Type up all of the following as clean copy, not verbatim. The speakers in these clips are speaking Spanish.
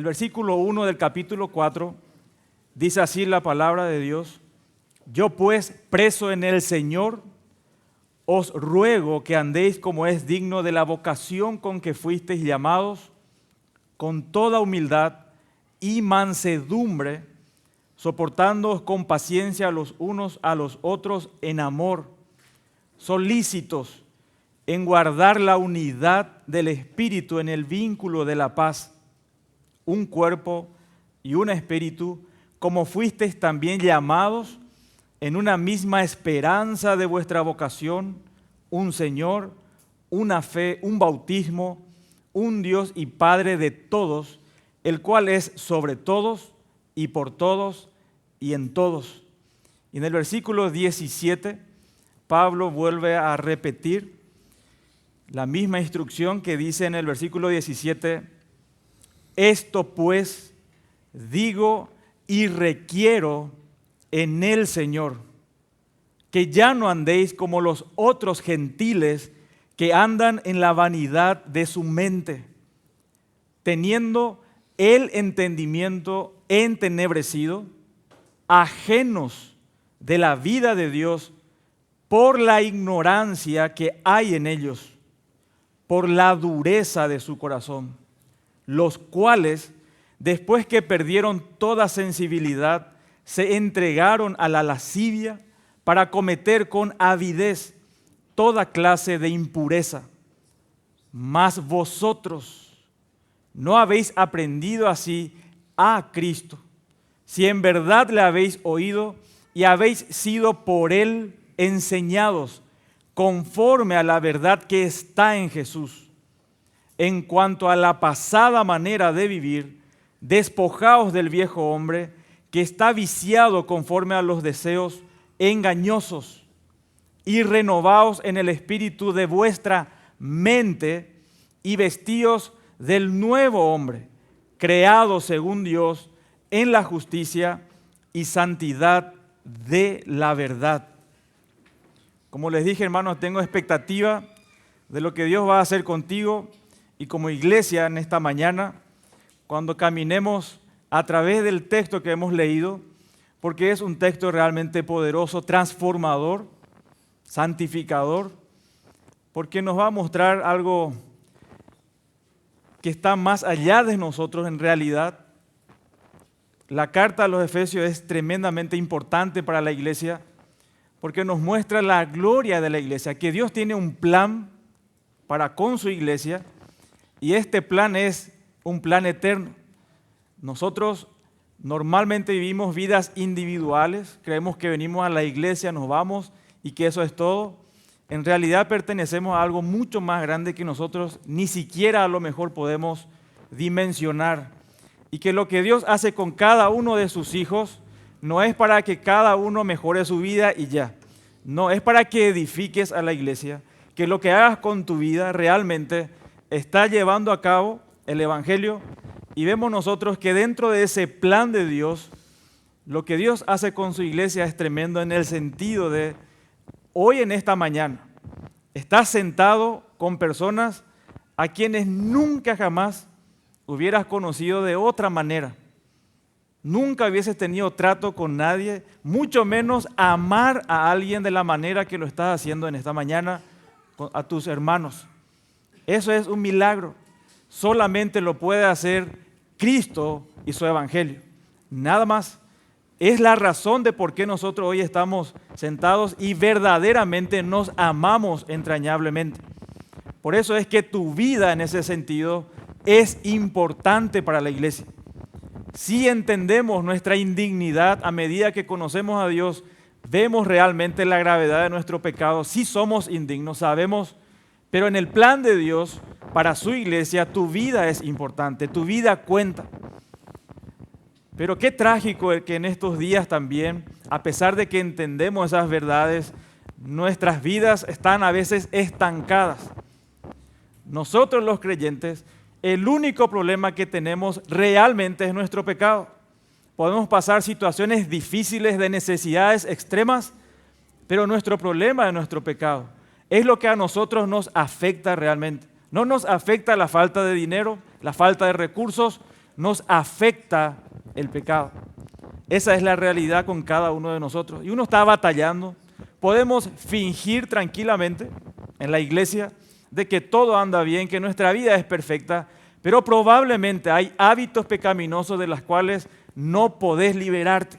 el versículo 1 del capítulo 4 dice así la palabra de Dios: yo pues, preso en el Señor, os ruego que andéis como es digno de la vocación con que fuisteis llamados, con toda humildad y mansedumbre, soportándoos con paciencia los unos a los otros en amor, solícitos en guardar la unidad del Espíritu en el vínculo de la paz, un cuerpo y un espíritu, como fuisteis también llamados en una misma esperanza de vuestra vocación, un Señor, una fe, un bautismo, un Dios y Padre de todos, el cual es sobre todos y por todos y en todos. Y en el versículo 17, Pablo vuelve a repetir la misma instrucción que dice en el versículo 17: esto pues digo y requiero en el Señor, que ya no andéis como los otros gentiles que andan en la vanidad de su mente, teniendo el entendimiento entenebrecido, ajenos de la vida de Dios por la ignorancia que hay en ellos, por la dureza de su corazón, los cuales, después que perdieron toda sensibilidad, se entregaron a la lascivia para cometer con avidez toda clase de impureza. Mas vosotros no habéis aprendido así a Cristo, si en verdad le habéis oído y habéis sido por Él enseñados conforme a la verdad que está en Jesús. En cuanto a la pasada manera de vivir, despojaos del viejo hombre que está viciado conforme a los deseos engañosos, y renovaos en el espíritu de vuestra mente y vestíos del nuevo hombre, creado según Dios en la justicia y santidad de la verdad. Como les dije, hermanos, tengo expectativa de lo que Dios va a hacer contigo y como iglesia en esta mañana, cuando caminemos a través del texto que hemos leído, porque es un texto realmente poderoso, transformador, santificador, porque nos va a mostrar algo que está más allá de nosotros en realidad. La carta a los Efesios es tremendamente importante para la iglesia, porque nos muestra la gloria de la iglesia, que Dios tiene un plan para con su iglesia, y este plan es un plan eterno. Nosotros normalmente vivimos vidas individuales, creemos que venimos a la iglesia, nos vamos y que eso es todo. En realidad pertenecemos a algo mucho más grande que nosotros ni siquiera a lo mejor podemos dimensionar. Y que lo que Dios hace con cada uno de sus hijos no es para que cada uno mejore su vida y ya. No, es para que edifiques a la iglesia, que lo que hagas con tu vida realmente está llevando a cabo el Evangelio. Y vemos nosotros que dentro de ese plan de Dios, lo que Dios hace con su iglesia es tremendo en el sentido de, hoy en esta mañana, estás sentado con personas a quienes nunca jamás hubieras conocido de otra manera. Nunca hubieses tenido trato con nadie, mucho menos amar a alguien de la manera que lo estás haciendo en esta mañana a tus hermanos. Eso es un milagro. Solamente lo puede hacer Cristo y su Evangelio. Nada más. Es la razón de por qué nosotros hoy estamos sentados y verdaderamente nos amamos entrañablemente. Por eso es que tu vida en ese sentido es importante para la iglesia. Si entendemos nuestra indignidad a medida que conocemos a Dios, vemos realmente la gravedad de nuestro pecado. Si somos indignos, sabemos, pero en el plan de Dios, para su iglesia, tu vida es importante, tu vida cuenta. Pero qué trágico es que en estos días también, a pesar de que entendemos esas verdades, nuestras vidas están a veces estancadas. Nosotros los creyentes, el único problema que tenemos realmente es nuestro pecado. Podemos pasar situaciones difíciles de necesidades extremas, pero nuestro problema es nuestro pecado. Es lo que a nosotros nos afecta realmente. No nos afecta la falta de dinero, la falta de recursos, nos afecta el pecado. Esa es la realidad con cada uno de nosotros. Y uno está batallando. Podemos fingir tranquilamente en la iglesia de que todo anda bien, que nuestra vida es perfecta, pero probablemente hay hábitos pecaminosos de los cuales no podés liberarte.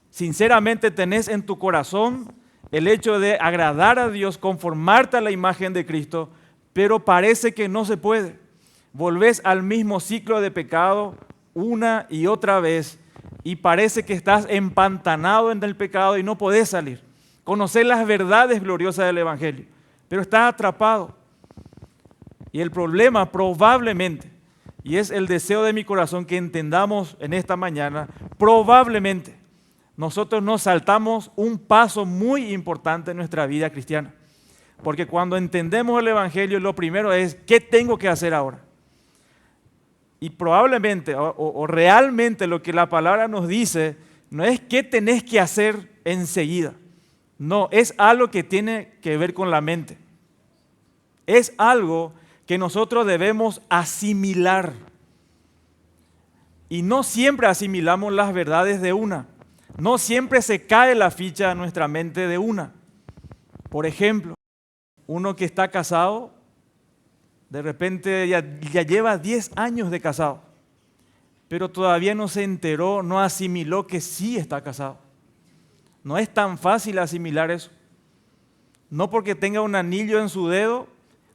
Sinceramente tenés en tu corazón el hecho de agradar a Dios, conformarte a la imagen de Cristo, pero parece que no se puede. Volvés al mismo ciclo de pecado una y otra vez y parece que estás empantanado en el pecado y no podés salir. Conocés las verdades gloriosas del Evangelio, pero estás atrapado. Y el problema probablemente, y es el deseo de mi corazón que entendamos en esta mañana, probablemente nosotros nos saltamos un paso muy importante en nuestra vida cristiana. Porque cuando entendemos el Evangelio, lo primero es, ¿qué tengo que hacer ahora? Y probablemente o realmente lo que la palabra nos dice no es qué tenés que hacer enseguida. No, es algo que tiene que ver con la mente. Es algo que nosotros debemos asimilar. Y no siempre asimilamos las verdades de una. No siempre se cae la ficha a nuestra mente de una. Por ejemplo, uno que está casado, de repente ya lleva 10 años de casado, pero todavía no se enteró, no asimiló que sí está casado. No es tan fácil asimilar eso. No porque tenga un anillo en su dedo,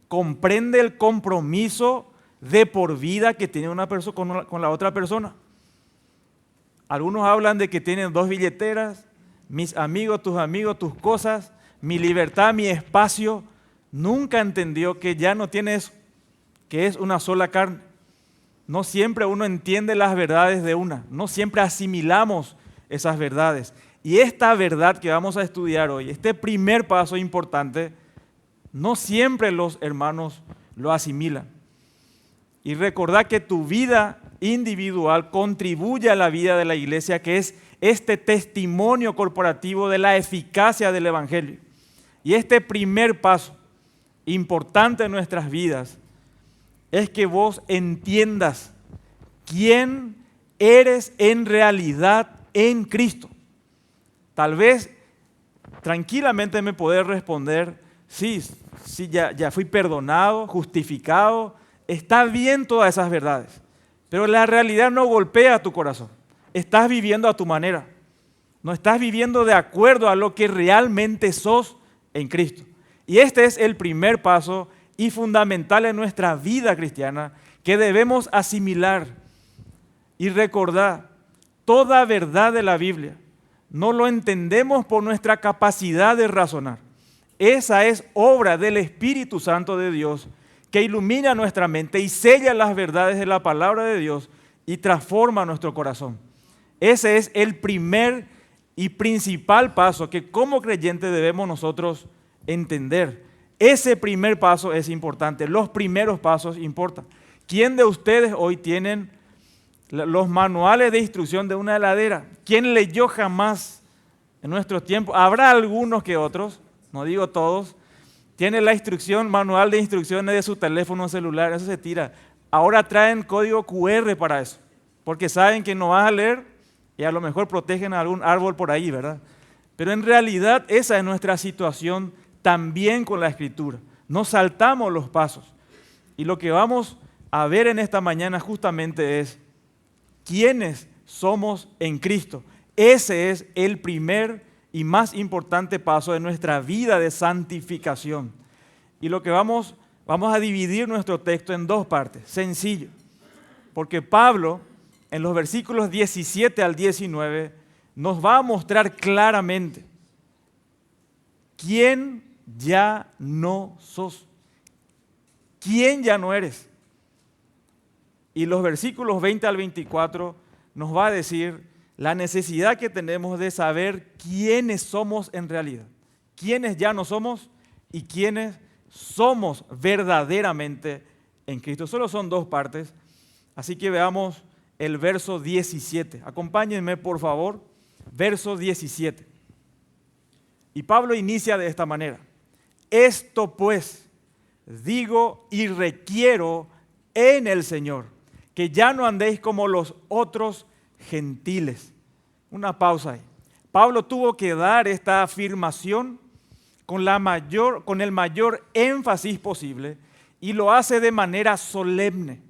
comprende el compromiso de por vida que tiene una persona con la otra persona. Algunos hablan de que tienen 2 billeteras, mis amigos, tus cosas, mi libertad, mi espacio. Nunca entendió que ya no tiene eso, que es una sola carne. No siempre uno entiende las verdades de una, no siempre asimilamos esas verdades. Y esta verdad que vamos a estudiar hoy, este primer paso importante, no siempre los hermanos lo asimilan. Y recordad que tu vida individual contribuye a la vida de la iglesia, que es este testimonio corporativo de la eficacia del Evangelio. Y este primer paso importante en nuestras vidas es que vos entiendas quién eres en realidad en Cristo. Tal vez tranquilamente me podés responder, sí, ya fui perdonado, justificado, está bien todas esas verdades, pero la realidad no golpea tu corazón. Estás viviendo a tu manera, no estás viviendo de acuerdo a lo que realmente sos en Cristo. Y este es el primer paso y fundamental en nuestra vida cristiana que debemos asimilar y recordar. Toda verdad de la Biblia no lo entendemos por nuestra capacidad de razonar. Esa es obra del Espíritu Santo de Dios que ilumina nuestra mente y sella las verdades de la palabra de Dios y transforma nuestro corazón. Ese es el primer y principal paso que como creyentes debemos nosotros entender. Ese primer paso es importante, los primeros pasos importan. ¿Quién de ustedes hoy tienen los manuales de instrucción de una heladera? ¿Quién leyó jamás en nuestros tiempos? Habrá algunos que otros, no digo todos, tiene la instrucción, manual de instrucciones de su teléfono celular, eso se tira. Ahora traen código QR para eso, porque saben que no vas a leer y a lo mejor protegen a algún árbol por ahí, ¿verdad? Pero en realidad esa es nuestra situación también con la Escritura. No saltamos los pasos. Y lo que vamos a ver en esta mañana justamente es quiénes somos en Cristo. Ese es el primer y más importante paso de nuestra vida de santificación. Y lo que vamos a dividir nuestro texto en 2 partes, sencillo. Porque Pablo, en los versículos 17 al 19, nos va a mostrar claramente quién ya no sos, quién ya no eres. Y los versículos 20 al 24 nos va a decir la necesidad que tenemos de saber quiénes somos en realidad, quiénes ya no somos y quiénes somos verdaderamente en Cristo. Solo son 2 partes, así que veamos el verso 17. Acompáñenme, por favor, verso 17. Y Pablo inicia de esta manera. Esto pues digo y requiero en el Señor, que ya no andéis como los otros gentiles. Una pausa ahí. Pablo tuvo que dar esta afirmación con el mayor énfasis posible y lo hace de manera solemne.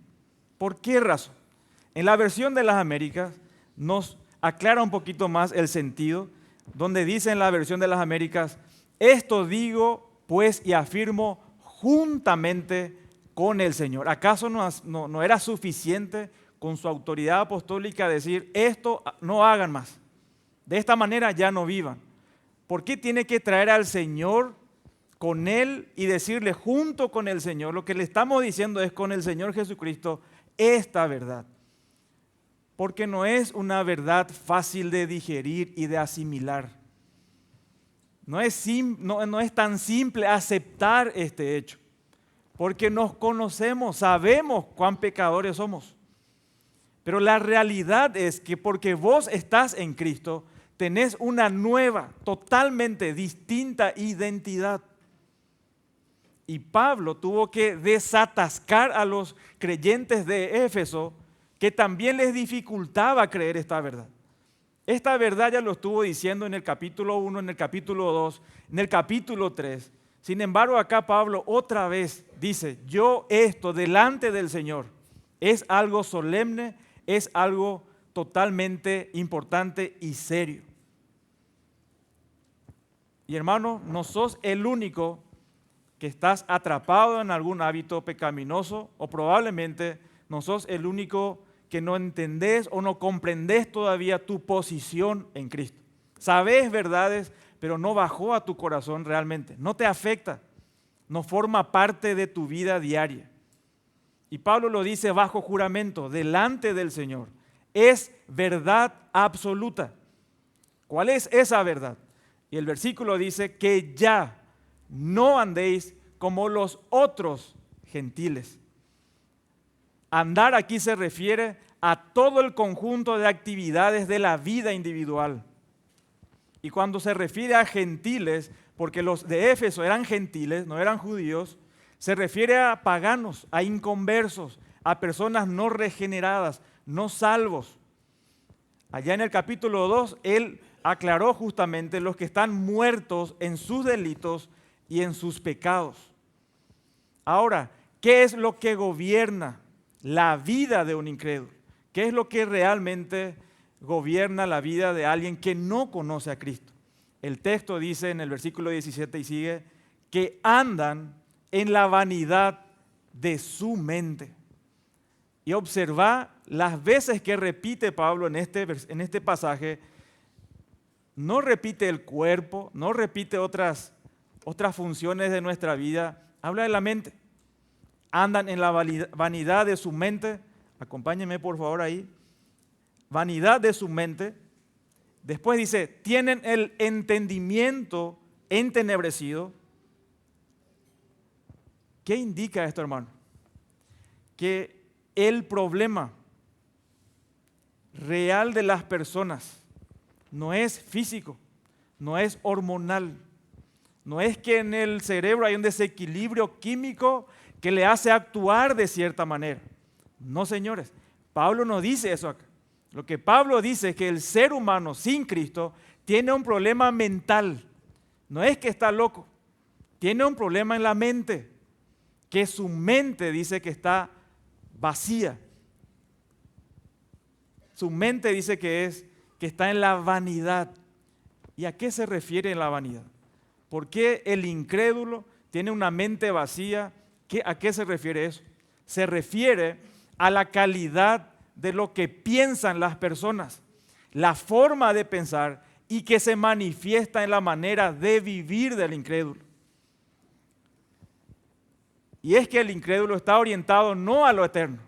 ¿Por qué razón? En la versión de las Américas nos aclara un poquito más el sentido, donde dice en la versión de las Américas, esto digo pues y afirmo juntamente con el Señor. ¿Acaso no era suficiente con su autoridad apostólica decir, esto no hagan más? De esta manera ya no vivan. ¿Por qué tiene que traer al Señor con Él y decirle junto con el Señor? Lo que le estamos diciendo es con el Señor Jesucristo esta verdad. Porque no es una verdad fácil de digerir y de asimilar. No es tan simple aceptar este hecho. Porque nos conocemos, sabemos cuán pecadores somos. Pero la realidad es que porque vos estás en Cristo, tenés una nueva, totalmente distinta identidad. Y Pablo tuvo que desatascar a los creyentes de Éfeso, que también les dificultaba creer esta verdad. Esta verdad ya lo estuvo diciendo en el capítulo 1, en el capítulo 2, en el capítulo 3. Sin embargo, acá Pablo otra vez dice, yo esto delante del Señor es algo solemne, es algo totalmente importante y serio. Y hermano, no sos el único que estás atrapado en algún hábito pecaminoso o probablemente no sos el único que no entendés o no comprendés todavía tu posición en Cristo. Sabés verdades, pero no bajó a tu corazón realmente, no te afecta, no forma parte de tu vida diaria. Y Pablo lo dice bajo juramento, delante del Señor. Es verdad absoluta. ¿Cuál es esa verdad? Y el versículo dice que ya no andéis como los otros gentiles. Andar aquí se refiere a todo el conjunto de actividades de la vida individual. Y cuando se refiere a gentiles, porque los de Éfeso eran gentiles, no eran judíos, se refiere a paganos, a inconversos, a personas no regeneradas, no salvos. Allá en el capítulo 2, él aclaró justamente los que están muertos en sus delitos y en sus pecados. Ahora, ¿qué es lo que gobierna la vida de un incrédulo? ¿Qué es lo que realmente gobierna la vida de alguien que no conoce a Cristo? El texto dice en el versículo 17 y sigue, que andan en la vanidad de su mente. Y observa las veces que repite Pablo en este pasaje, no repite el cuerpo, no repite otras funciones de nuestra vida, habla de la mente. Andan en la vanidad de su mente, acompáñenme por favor ahí, vanidad de su mente. Después dice, tienen el entendimiento entenebrecido. ¿Qué indica esto, hermano? Que el problema real de las personas no es físico, no es hormonal, no es que en el cerebro hay un desequilibrio químico que le hace actuar de cierta manera. No, señores, Pablo no dice eso acá. Lo que Pablo dice es que el ser humano sin Cristo tiene un problema mental. No es que está loco, tiene un problema en la mente, que su mente dice que está vacía. Su mente dice que está en la vanidad. ¿Y a qué se refiere en la vanidad? ¿Por qué el incrédulo tiene una mente vacía? ¿A qué se refiere eso? Se refiere a la calidad de lo que piensan las personas, la forma de pensar y que se manifiesta en la manera de vivir del incrédulo. Y es que el incrédulo está orientado no a lo eterno.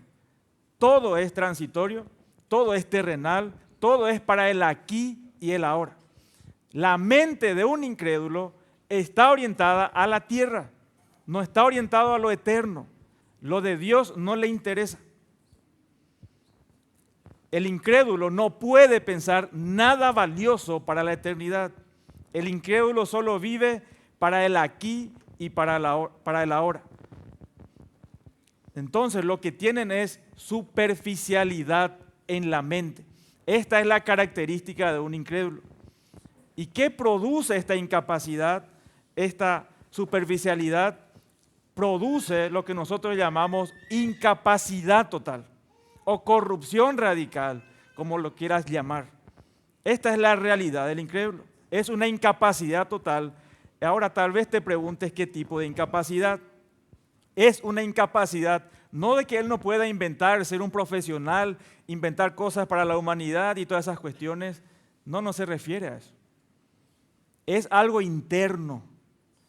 Todo es transitorio, todo es terrenal, todo es para el aquí y el ahora. La mente de un incrédulo está orientada a la tierra, no está orientado a lo eterno. Lo de Dios no le interesa. El incrédulo no puede pensar nada valioso para la eternidad. El incrédulo solo vive para el aquí y para el ahora. Entonces lo que tienen es superficialidad en la mente. Esta es la característica de un incrédulo. ¿Y qué produce esta incapacidad, esta superficialidad? Produce lo que nosotros llamamos incapacidad total o corrupción radical, como lo quieras llamar. Esta es la realidad del incrédulo. Es una incapacidad total. Ahora tal vez te preguntes qué tipo de incapacidad. Es una incapacidad, no de que él no pueda inventar, ser un profesional, inventar cosas para la humanidad y todas esas cuestiones. No se refiere a eso. Es algo interno.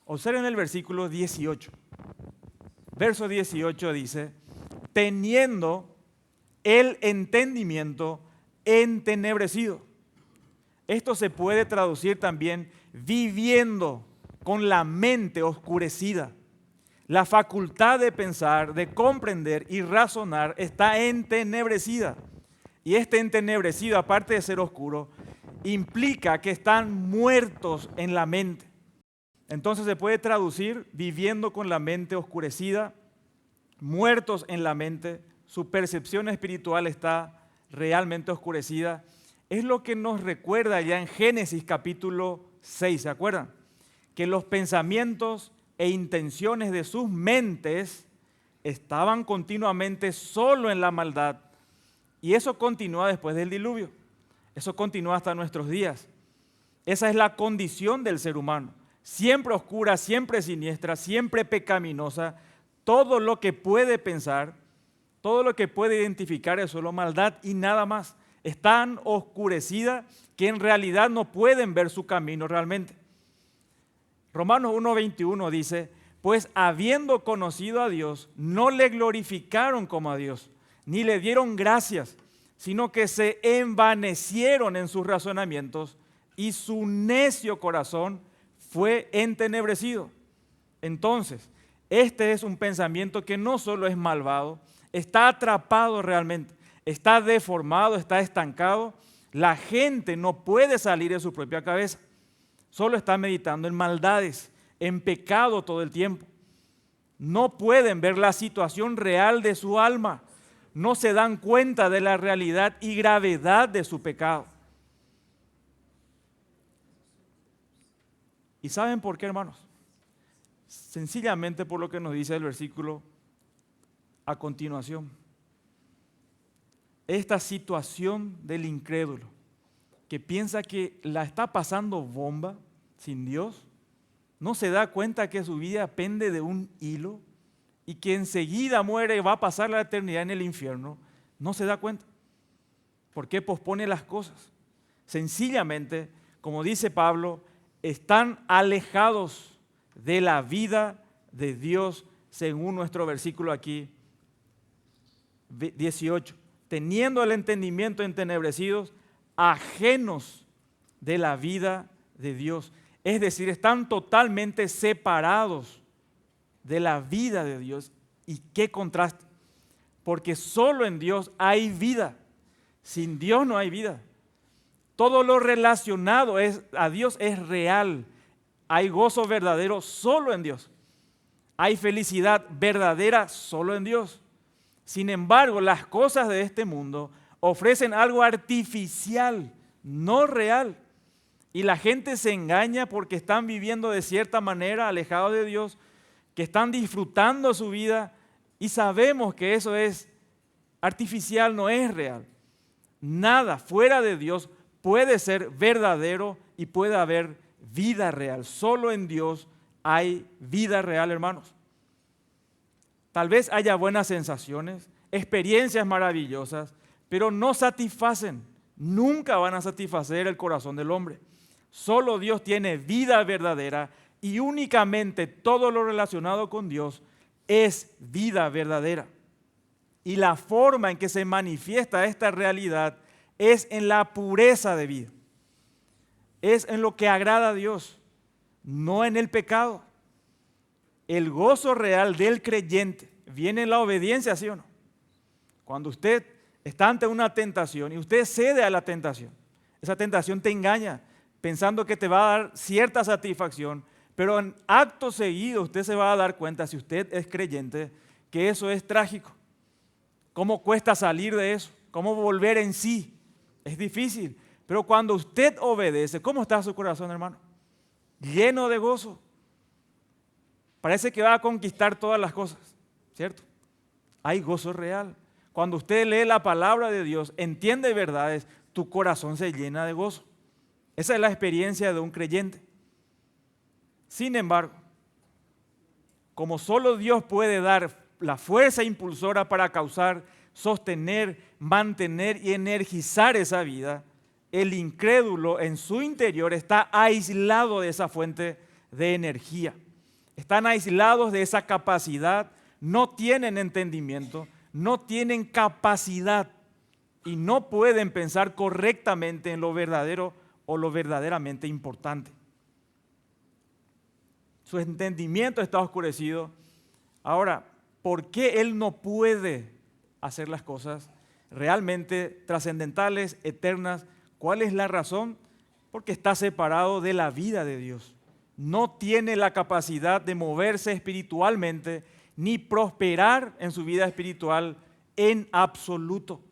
Observen el versículo 18. Verso 18 dice, teniendo el entendimiento entenebrecido. Esto se puede traducir también viviendo con la mente oscurecida. La facultad de pensar, de comprender y razonar está entenebrecida. Y este entenebrecido, aparte de ser oscuro, implica que están muertos en la mente. Entonces se puede traducir viviendo con la mente oscurecida, muertos en la mente, su percepción espiritual está realmente oscurecida. Es lo que nos recuerda ya en Génesis capítulo 6, ¿se acuerdan? Que los pensamientos e intenciones de sus mentes estaban continuamente solo en la maldad. Y eso continúa después del diluvio. Eso continúa hasta nuestros días. Esa es la condición del ser humano. Siempre oscura, siempre siniestra, siempre pecaminosa. Todo lo que puede pensar, todo lo que puede identificar es solo maldad y nada más. Es tan oscurecida que en realidad no pueden ver su camino realmente. Romanos 1:21 dice, pues habiendo conocido a Dios, no le glorificaron como a Dios, ni le dieron gracias, sino que se envanecieron en sus razonamientos y su necio corazón fue entenebrecido. Entonces, este es un pensamiento que no solo es malvado, está atrapado realmente, está deformado, está estancado. La gente no puede salir de su propia cabeza. Solo está meditando en maldades, en pecado todo el tiempo. No pueden ver la situación real de su alma. No se dan cuenta de la realidad y gravedad de su pecado. ¿Y saben por qué, hermanos? Sencillamente por lo que nos dice el versículo a continuación. Esta situación del incrédulo que piensa que la está pasando bomba sin Dios, no se da cuenta que su vida pende de un hilo y que enseguida muere y va a pasar la eternidad en el infierno, no se da cuenta. ¿Por qué pospone las cosas? Sencillamente, como dice Pablo, están alejados de la vida de Dios, según nuestro versículo aquí, 18. Teniendo el entendimiento entenebrecidos, ajenos de la vida de Dios. Es decir, están totalmente separados de la vida de Dios. ¿Y qué contraste? Porque solo en Dios hay vida. Sin Dios no hay vida. Todo lo relacionado a Dios es real. Hay gozo verdadero solo en Dios. Hay felicidad verdadera solo en Dios. Sin embargo, las cosas de este mundo ofrecen algo artificial, no real. Y la gente se engaña porque están viviendo de cierta manera alejados de Dios, que están disfrutando su vida y sabemos que eso es artificial, no es real. Nada fuera de Dios puede ser verdadero y puede haber vida real. Solo en Dios hay vida real, hermanos. Tal vez haya buenas sensaciones, experiencias maravillosas, pero no satisfacen, nunca van a satisfacer el corazón del hombre. Solo Dios tiene vida verdadera y únicamente todo lo relacionado con Dios es vida verdadera. Y la forma en que se manifiesta esta realidad es en la pureza de vida. Es en lo que agrada a Dios, no en el pecado. El gozo real del creyente viene en la obediencia, ¿sí o no? Cuando usted está ante una tentación y usted cede a la tentación, esa tentación te engaña pensando que te va a dar cierta satisfacción, pero en acto seguido usted se va a dar cuenta, si usted es creyente, que eso es trágico. ¿Cómo cuesta salir de eso? ¿Cómo volver en sí? Es difícil. Pero cuando usted obedece, ¿cómo está su corazón, hermano? Lleno de gozo. Parece que va a conquistar todas las cosas, ¿cierto? Hay gozo real. Cuando usted lee la palabra de Dios, entiende verdades, tu corazón se llena de gozo. Esa es la experiencia de un creyente. Sin embargo, como solo Dios puede dar la fuerza impulsora para causar, sostener, mantener y energizar esa vida, el incrédulo en su interior está aislado de esa fuente de energía. Están aislados de esa capacidad, no tienen entendimiento, no tienen capacidad y no pueden pensar correctamente en lo verdadero o lo verdaderamente importante. Su entendimiento está oscurecido. Ahora, ¿por qué él no puede hacer las cosas realmente trascendentales, eternas? ¿Cuál es la razón? Porque está separado de la vida de Dios. No tiene la capacidad de moverse espiritualmente ni prosperar en su vida espiritual en absoluto.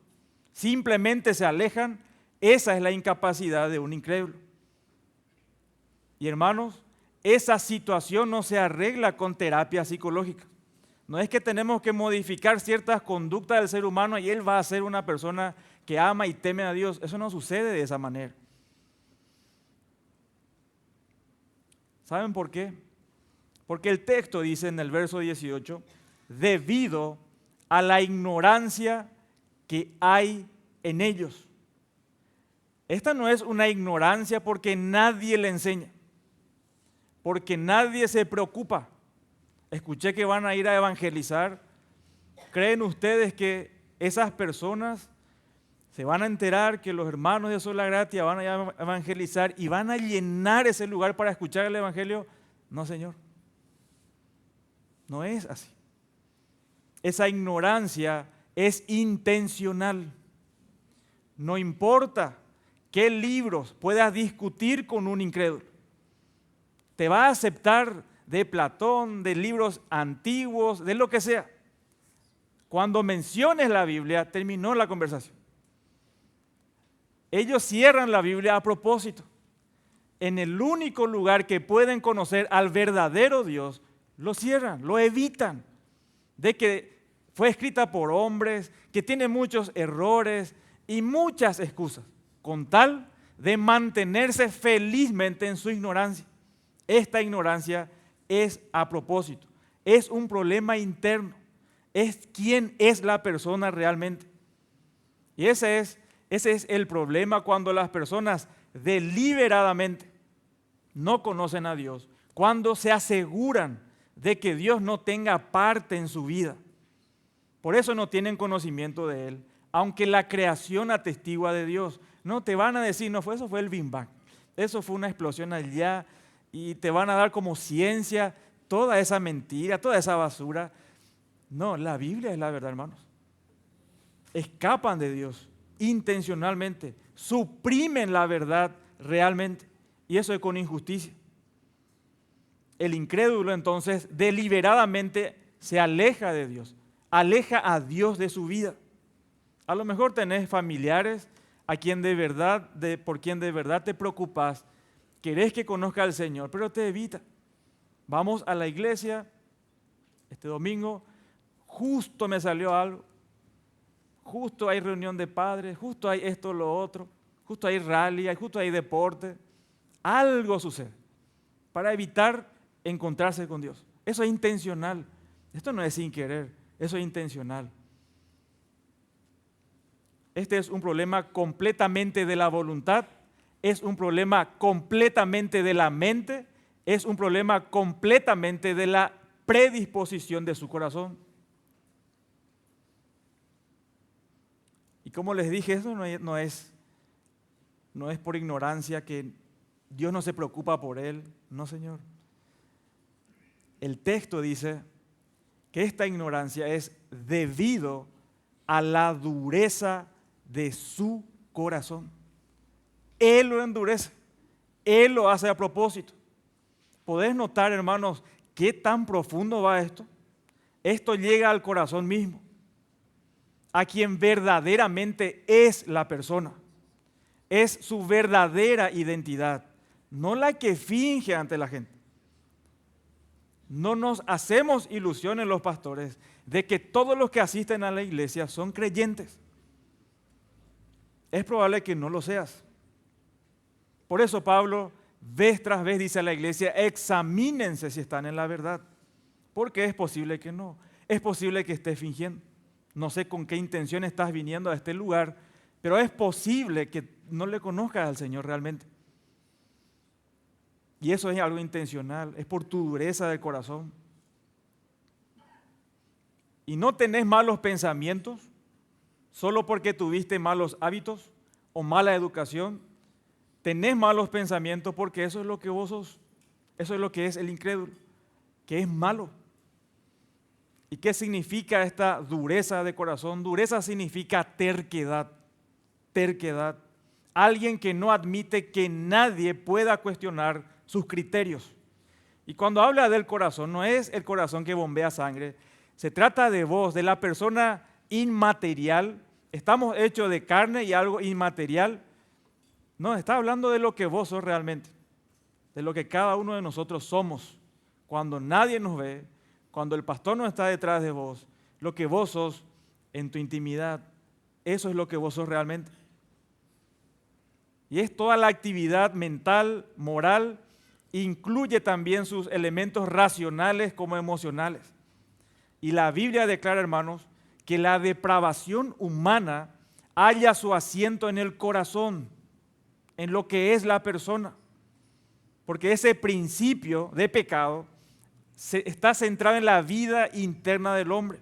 Simplemente se alejan. Esa es la incapacidad de un incrédulo. Y hermanos, esa situación no se arregla con terapia psicológica. No es que tenemos que modificar ciertas conductas del ser humano y él va a ser una persona que ama y teme a Dios. Eso no sucede de esa manera. ¿Saben por qué? Porque el texto dice en el verso 18, debido a la ignorancia que hay en ellos. Esta no es una ignorancia porque nadie le enseña, porque nadie se preocupa. Escuché que van a ir a evangelizar. ¿Creen ustedes que esas personas se van a enterar que los hermanos de Sola Gratia van a ir a evangelizar y van a llenar ese lugar para escuchar el evangelio? No, Señor. No es así. Esa ignorancia es intencional. No importa qué libros puedas discutir con un incrédulo. Te va a aceptar de Platón, de libros antiguos, de lo que sea. Cuando menciones la Biblia, terminó la conversación. Ellos cierran la Biblia a propósito. En el único lugar que pueden conocer al verdadero Dios, lo cierran, lo evitan. De que fue escrita por hombres, que tiene muchos errores y muchas excusas, con tal de mantenerse felizmente en su ignorancia. Esta ignorancia es a propósito, es un problema interno, es quién es la persona realmente. Y ese es el problema cuando las personas deliberadamente no conocen a Dios, cuando se aseguran de que Dios no tenga parte en su vida. Por eso no tienen conocimiento de Él, aunque la creación atestigua de Dios. No te van a decir, no fue eso, fue el Big Bang, eso fue una explosión allá, y te van a dar como ciencia toda esa mentira, toda esa basura. No, la Biblia es la verdad, hermanos. Escapan de Dios intencionalmente, suprimen la verdad realmente, y eso es con injusticia. El incrédulo entonces deliberadamente se aleja de Dios, aleja a Dios de su vida. A lo mejor tenés familiares a quien de verdad, por quien de verdad te preocupas, querés que conozca al Señor, pero te evita. Vamos a la iglesia este domingo, justo me salió algo, justo hay reunión de padres, justo hay esto, lo otro, justo hay rally, justo hay deporte. Algo sucede para evitar encontrarse con Dios. Eso es intencional. Esto no es sin querer, eso es intencional. Este es un problema completamente de la voluntad, es un problema completamente de la mente, es un problema completamente de la predisposición de su corazón. Y como les dije, eso no es por ignorancia, que Dios no se preocupa por él. No, Señor. El texto dice que esta ignorancia es debido a la dureza de su corazón. Él lo endurece, Él lo hace a propósito. ¿Podés notar, hermanos, qué tan profundo va esto? Esto llega al corazón mismo, a quien verdaderamente es la persona. Es su verdadera identidad, no la que finge ante la gente. No nos hacemos ilusiones los pastores de que todos los que asisten a la iglesia son creyentes. Es probable que no lo seas. Por eso Pablo, vez tras vez, dice a la iglesia, examínense si están en la verdad. Porque es posible que no. Es posible que estés fingiendo. No sé con qué intención estás viniendo a este lugar, pero es posible que no le conozcas al Señor realmente. Y eso es algo intencional, es por tu dureza del corazón. Y no tenés malos pensamientos solo porque tuviste malos hábitos o mala educación. Tenés malos pensamientos porque eso es lo que vos sos. Eso es lo que es el incrédulo, que es malo. ¿Y qué significa esta dureza de corazón? Dureza significa terquedad. Terquedad. Alguien que no admite que nadie pueda cuestionar sus criterios. Y cuando habla del corazón, no es el corazón que bombea sangre. Se trata de vos, de la persona inmaterial. Estamos hechos de carne y algo inmaterial. No, está hablando de lo que vos sos realmente. De lo que cada uno de nosotros somos. Cuando nadie nos ve, cuando el pastor no está detrás de vos, lo que vos sos en tu intimidad, eso es lo que vos sos realmente. Y es toda la actividad mental, moral, incluye también sus elementos racionales como emocionales. Y la Biblia declara, hermanos, que la depravación humana halla su asiento en el corazón, en lo que es la persona. Porque ese principio de pecado está centrado en la vida interna del hombre.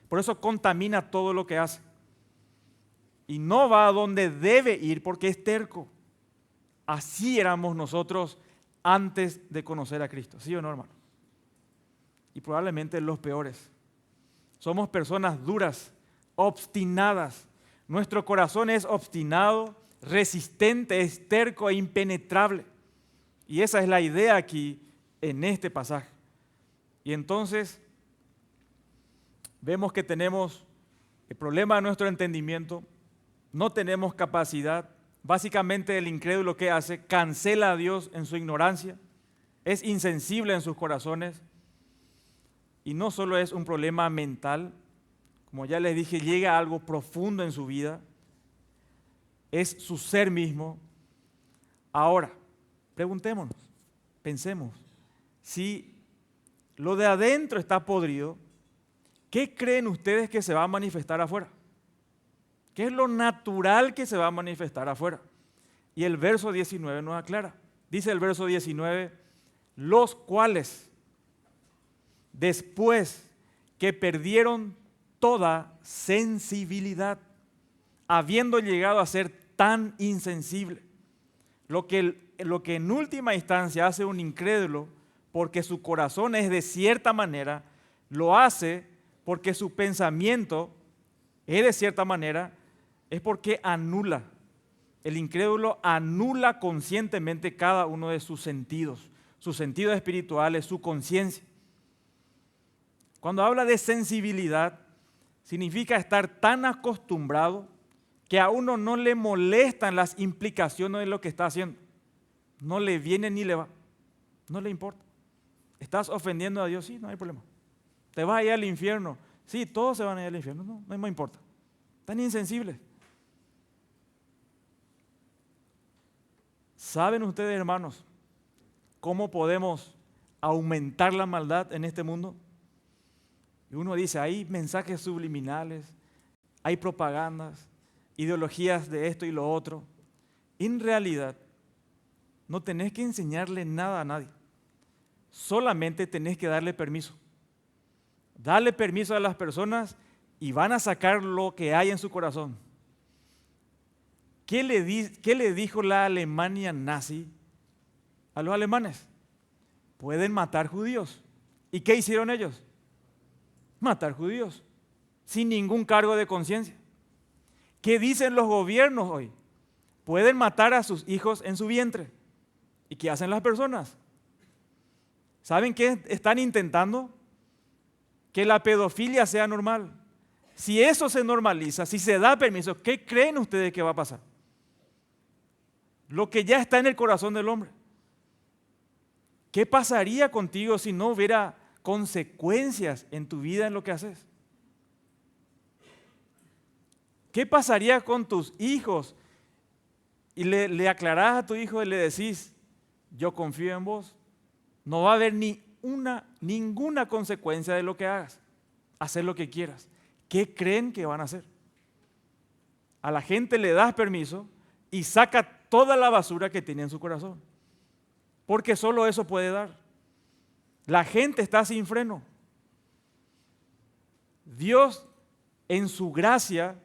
Por eso contamina todo lo que hace. Y no va a donde debe ir porque es terco. Así éramos nosotros antes de conocer a Cristo. ¿Sí o no, hermano? Y probablemente los peores. Somos personas duras, obstinadas. Nuestro corazón es obstinado, resistente, es terco e impenetrable. Y esa es la idea aquí en este pasaje. Y entonces vemos que tenemos el problema de nuestro entendimiento, no tenemos capacidad. Básicamente el incrédulo, ¿qué hace? Cancela a Dios en su ignorancia, es insensible en sus corazones. Y no solo es un problema mental, como ya les dije, llega a algo profundo en su vida, es su ser mismo. Ahora, preguntémonos, pensemos, si lo de adentro está podrido, ¿qué creen ustedes que se va a manifestar afuera? ¿Qué es lo natural que se va a manifestar afuera? Y el verso 19 nos aclara. Dice el verso 19, los cuales, después que perdieron toda sensibilidad, habiendo llegado a ser tan insensible, lo que en última instancia hace un incrédulo, porque su corazón es de cierta manera, lo hace porque su pensamiento es de cierta manera, es porque anula. El incrédulo anula conscientemente cada uno de sus sentidos espirituales, su conciencia. Cuando habla de sensibilidad, significa estar tan acostumbrado que a uno no le molestan las implicaciones de lo que está haciendo. No le viene ni le va, no le importa. ¿Estás ofendiendo a Dios? Sí, no hay problema. ¿Te vas a ir al infierno? Sí, todos se van a ir al infierno, no me importa. Tan insensibles. ¿Saben ustedes, hermanos, cómo podemos aumentar la maldad en este mundo? Y uno dice, hay mensajes subliminales, hay propagandas, ideologías de esto y lo otro. En realidad, no tenés que enseñarle nada a nadie. Solamente tenés que darle permiso. Darle permiso a las personas y van a sacar lo que hay en su corazón. ¿Qué le dijo la Alemania nazi a los alemanes? Pueden matar judíos. ¿Y qué hicieron ellos? Matar judíos, sin ningún cargo de conciencia. ¿Qué dicen los gobiernos hoy? Pueden matar a sus hijos en su vientre. ¿Y qué hacen las personas? ¿Saben qué están intentando? que la pedofilia sea normal. Si eso se normaliza, si se da permiso, ¿qué creen ustedes que va a pasar? Lo que ya está en el corazón del hombre. ¿Qué pasaría contigo si no hubiera consecuencias en tu vida en lo que haces? ¿Qué pasaría con tus hijos? Y le aclarás a tu hijo y le decís, yo confío en vos. No va a haber ninguna consecuencia de lo que hagas. Hacer lo que quieras. ¿Qué creen que van a hacer? A la gente le das permiso y saca toda la basura que tiene en su corazón. Porque solo eso puede dar. La gente está sin freno. Dios, en su gracia,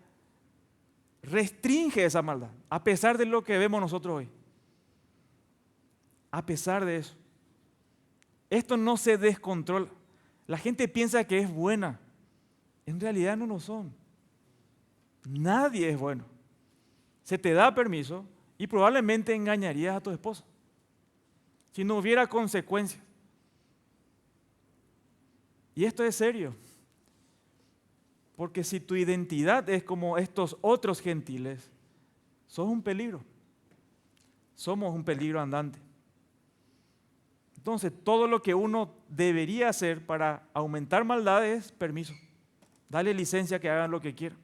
restringe esa maldad, a pesar de lo que vemos nosotros hoy. A pesar de eso. Esto no se descontrola. La gente piensa que es buena. En realidad no lo son. Nadie es bueno. Se te da permiso y probablemente engañarías a tu esposa si no hubiera consecuencias. Y esto es serio. Porque si tu identidad es como estos otros gentiles, sos un peligro. Somos un peligro andante. Entonces, todo lo que uno debería hacer para aumentar maldad es permiso. Dale licencia que hagan lo que quieran.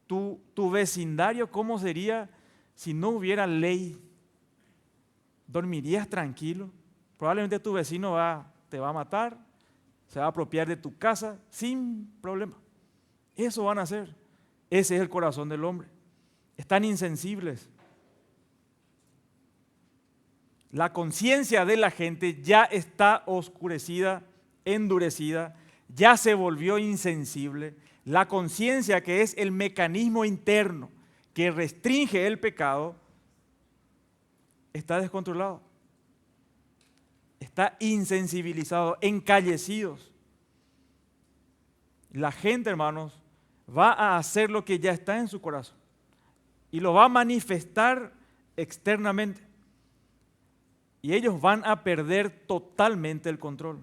Tu vecindario, ¿cómo sería si no hubiera ley? ¿Dormirías tranquilo? Probablemente tu vecino te va a matar, se va a apropiar de tu casa sin problema. Eso van a hacer. Ese es el corazón del hombre. Están insensibles. La conciencia de la gente ya está oscurecida, endurecida, ya se volvió insensible. La conciencia, que es el mecanismo interno que restringe el pecado, está descontrolado. Está insensibilizado, encallecidos. La gente, hermanos, va a hacer lo que ya está en su corazón y lo va a manifestar externamente. Y ellos van a perder totalmente el control.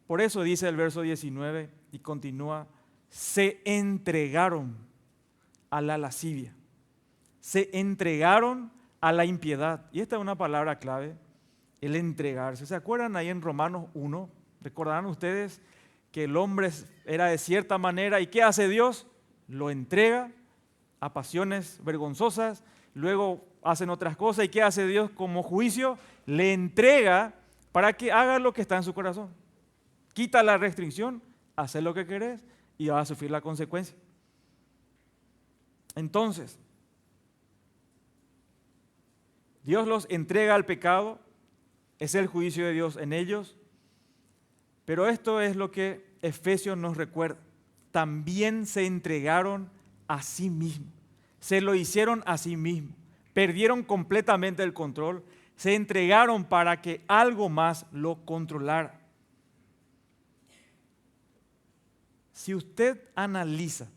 Por eso dice el verso 19 y continúa, se entregaron a la lascivia, se entregaron a la impiedad. Y esta es una palabra clave, el entregarse. ¿Se acuerdan ahí en Romanos 1? ¿Recordarán ustedes que el hombre era de cierta manera y qué hace Dios? Lo entrega a pasiones vergonzosas, luego hacen otras cosas y qué hace Dios como juicio? Le entrega para que haga lo que está en su corazón. Quita la restricción, hace lo que querés y vas a sufrir la consecuencia. Entonces, Dios los entrega al pecado, es el juicio de Dios en ellos, pero esto es lo que Efesios nos recuerda. También se entregaron a sí mismos, se lo hicieron a sí mismos, perdieron completamente el control, se entregaron para que algo más lo controlara. Si usted analiza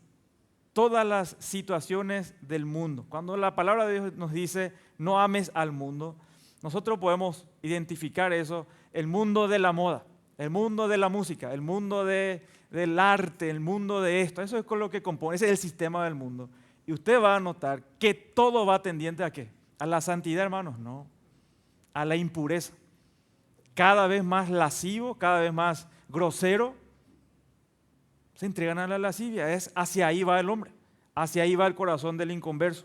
todas las situaciones del mundo, cuando la palabra de Dios nos dice no ames al mundo, nosotros podemos identificar eso, el mundo de la moda, el mundo de la música, el mundo del arte, el mundo de esto, eso es con lo que compone, ese es el sistema del mundo. Y usted va a notar que todo va tendiente ¿a qué? A la santidad, hermanos, no, a la impureza. Cada vez más lascivo, cada vez más grosero, se entregan a la lascivia. Hacia ahí va el hombre, hacia ahí va el corazón del inconverso.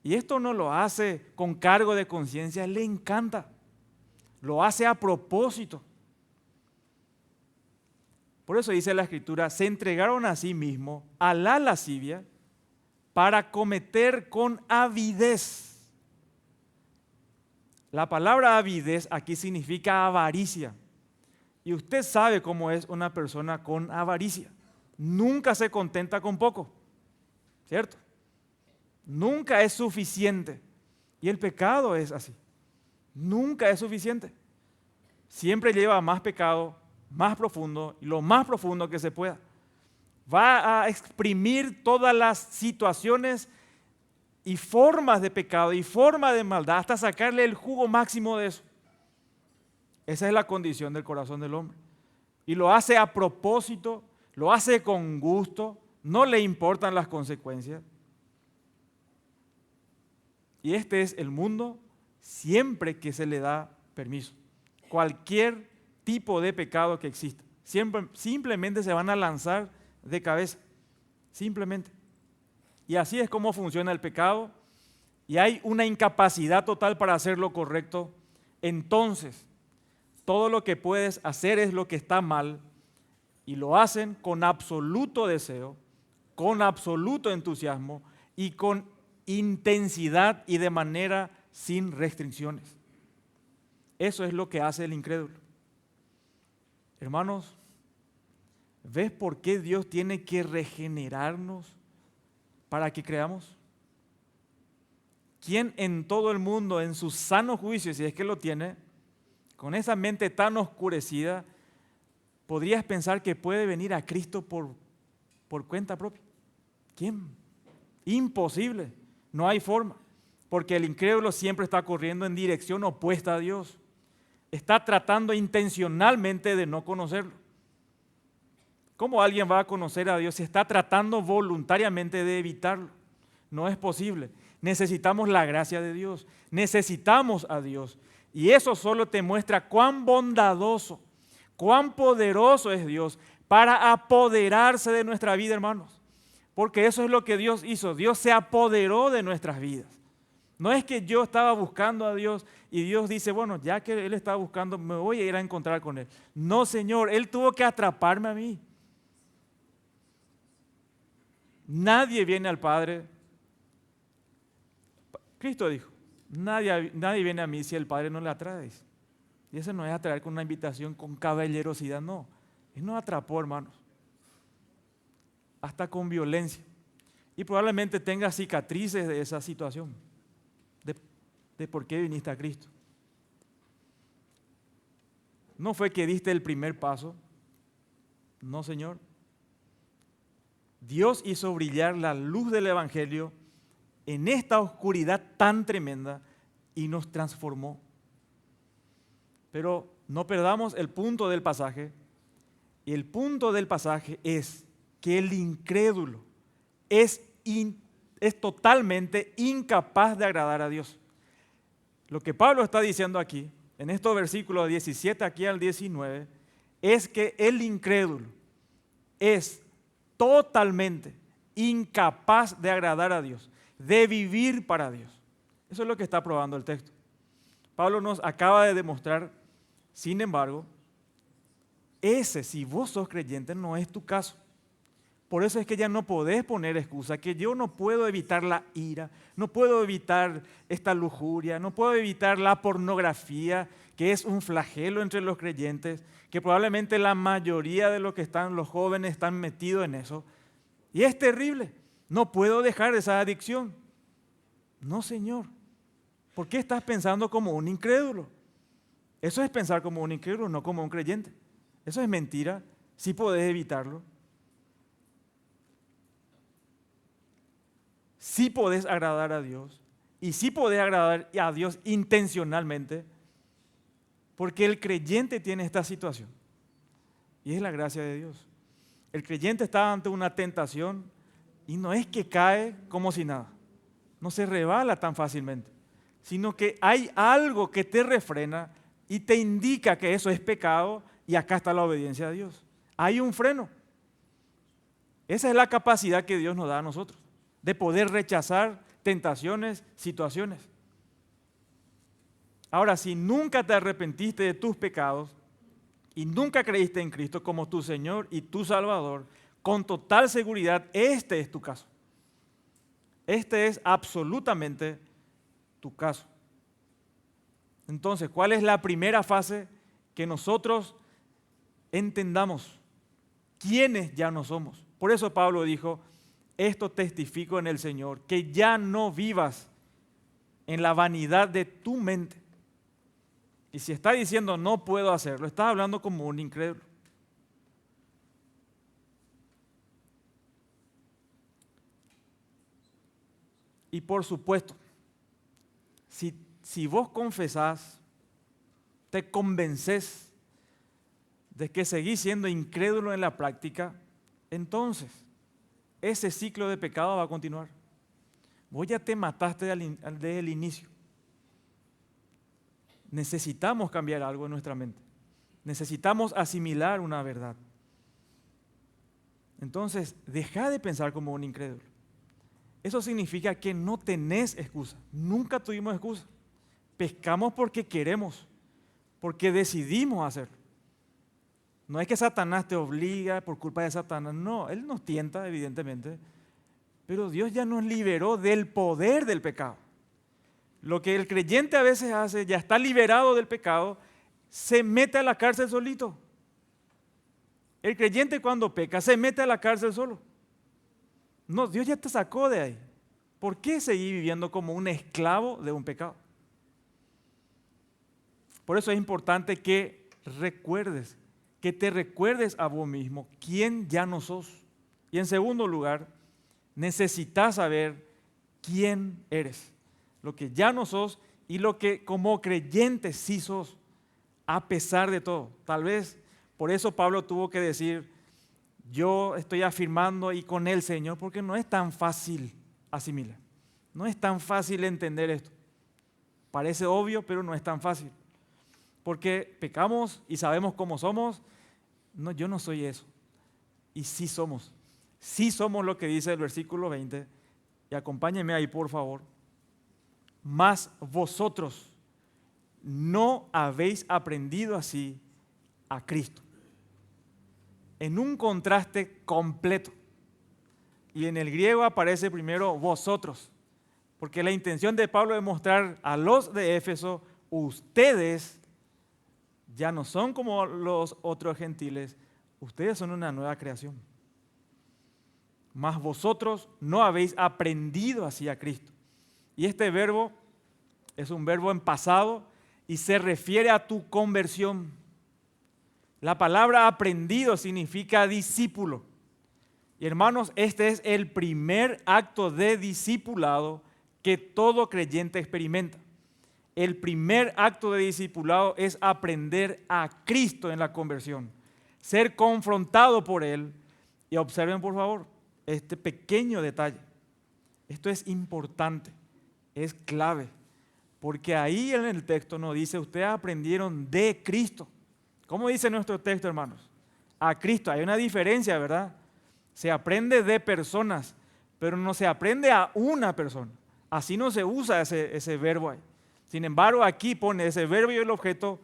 Y esto no lo hace con cargo de conciencia, le encanta, lo hace a propósito. Por eso dice la Escritura, se entregaron a sí mismos a la lascivia para cometer con avidez. La palabra avidez aquí significa avaricia. Y usted sabe cómo es una persona con avaricia. Nunca se contenta con poco, ¿cierto? Nunca es suficiente. Y el pecado es así. Nunca es suficiente. Siempre lleva a más pecado, más profundo y lo más profundo que se pueda. Va a exprimir todas las situaciones y formas de pecado y formas de maldad hasta sacarle el jugo máximo de eso. Esa es la condición del corazón del hombre. y lo hace a propósito, lo hace con gusto, no le importan las consecuencias. Y este es el mundo siempre que se le da permiso. Cualquier tipo de pecado que exista, simplemente se van a lanzar de cabeza, simplemente. Y así es como funciona el pecado, y hay una incapacidad total para hacer lo correcto. Entonces, todo lo que puedes hacer es lo que está mal, y lo hacen con absoluto deseo, con absoluto entusiasmo y con intensidad y de manera sin restricciones. Eso es lo que hace el incrédulo. Hermanos, ¿ves por qué Dios tiene que regenerarnos para que creamos? ¿Quién en todo el mundo, en su sano juicio, si es que lo tiene, con esa mente tan oscurecida, podrías pensar que puede venir a Cristo por cuenta propia? ¿Quién? Imposible, no hay forma, porque el incrédulo siempre está corriendo en dirección opuesta a Dios. Está tratando intencionalmente de no conocerlo. ¿Cómo alguien va a conocer a Dios si está tratando voluntariamente de evitarlo? No es posible. Necesitamos la gracia de Dios, necesitamos a Dios. Y eso solo te muestra cuán bondadoso, cuán poderoso es Dios para apoderarse de nuestra vida, hermanos. Porque eso es lo que Dios hizo. Dios se apoderó de nuestras vidas. No es que yo estaba buscando a Dios y Dios dice, bueno, ya que Él estaba buscando, me voy a ir a encontrar con Él. No, Señor, Él tuvo que atraparme a mí. Nadie viene al Padre. Cristo dijo, nadie viene a mí si el Padre no le atrae. Y eso no es atraer con una invitación, con caballerosidad, no. Él nos atrapó, hermanos. Hasta con violencia. Y probablemente tenga cicatrices de esa situación. De por qué viniste a Cristo. No fue que diste el primer paso. No, Señor. Dios hizo brillar la luz del Evangelio en esta oscuridad tan tremenda y nos transformó. Pero no perdamos el punto del pasaje. Y el punto del pasaje es que el incrédulo es totalmente incapaz de agradar a Dios. Lo que Pablo está diciendo aquí, en estos versículos 17 aquí al 19, es que el incrédulo es totalmente incapaz de agradar a Dios, de vivir para Dios. Eso es lo que está probando el texto. Pablo nos acaba de demostrar, sin embargo, si vos sos creyente, no es tu caso. Por eso es que ya no podés poner excusa, que yo no puedo evitar la ira, no puedo evitar esta lujuria, no puedo evitar la pornografía, que es un flagelo entre los creyentes, que probablemente la mayoría de los jóvenes están metidos en eso. Y es terrible, no puedo dejar esa adicción. No, Señor, ¿por qué estás pensando como un incrédulo? Eso es pensar como un incrédulo, no como un creyente. Eso es mentira, sí podés evitarlo. Sí podés agradar a Dios y sí podés agradar a Dios intencionalmente, porque el creyente tiene esta situación y es la gracia de Dios. El creyente está ante una tentación y no es que cae como si nada, no se resbala tan fácilmente, sino que hay algo que te refrena y te indica que eso es pecado y acá está la obediencia a Dios. Hay un freno. Esa es la capacidad que Dios nos da a nosotros, de poder rechazar tentaciones, situaciones. Ahora, si nunca te arrepentiste de tus pecados y nunca creíste en Cristo como tu Señor y tu Salvador, con total seguridad este es tu caso. Este es absolutamente tu caso. Entonces, ¿cuál es la primera fase que nosotros entendamos? ¿Quiénes ya no somos? Por eso Pablo dijo, esto testifico en el Señor, que ya no vivas en la vanidad de tu mente. Y si está diciendo no puedo hacerlo, está hablando como un incrédulo. Y por supuesto, si vos confesás, te convences de que seguís siendo incrédulo en la práctica, entonces ese ciclo de pecado va a continuar. Vos ya te mataste desde el inicio. Necesitamos cambiar algo en nuestra mente. Necesitamos asimilar una verdad. Entonces, deja de pensar como un incrédulo. Eso significa que no tenés excusa. Nunca tuvimos excusa. Pecamos porque queremos, porque decidimos hacerlo. No es que Satanás te obliga por culpa de Satanás. No, él nos tienta, evidentemente. Pero Dios ya nos liberó del poder del pecado. Lo que el creyente a veces hace, ya está liberado del pecado, se mete a la cárcel solito. El creyente cuando peca se mete a la cárcel solo. No, Dios ya te sacó de ahí. ¿Por qué seguir viviendo como un esclavo de un pecado? Por eso es importante que recuerdes, que te recuerdes a vos mismo quién ya no sos. Y en segundo lugar, necesitas saber quién eres. Lo que ya no sos y lo que como creyente sí sos, a pesar de todo. Tal vez por eso Pablo tuvo que decir, yo estoy afirmando y con el Señor, porque no es tan fácil asimilar. No es tan fácil entender esto. Parece obvio, pero no es tan fácil. Porque pecamos y sabemos cómo somos. No, yo no soy eso. Y sí somos. Sí somos lo que dice el versículo 20. Y acompáñenme ahí, por favor. Mas vosotros no habéis aprendido así a Cristo. En un contraste completo. Y en el griego aparece primero vosotros. Porque la intención de Pablo es mostrar a los de Éfeso, ustedes ya no son como los otros gentiles, ustedes son una nueva creación. Mas vosotros no habéis aprendido así a Cristo. Y este verbo es un verbo en pasado y se refiere a tu conversión. La palabra aprendido significa discípulo. Y hermanos, este es el primer acto de discipulado que todo creyente experimenta. El primer acto de discipulado es aprender a Cristo en la conversión, ser confrontado por Él. Y observen por favor este pequeño detalle. Esto es importante, es clave, porque ahí en el texto nos dice, ustedes aprendieron de Cristo. ¿Cómo dice nuestro texto, hermanos? A Cristo. Hay una diferencia, ¿verdad? Se aprende de personas, pero no se aprende a una persona. Así no se usa ese verbo ahí. Sin embargo, aquí pone ese verbo y el objeto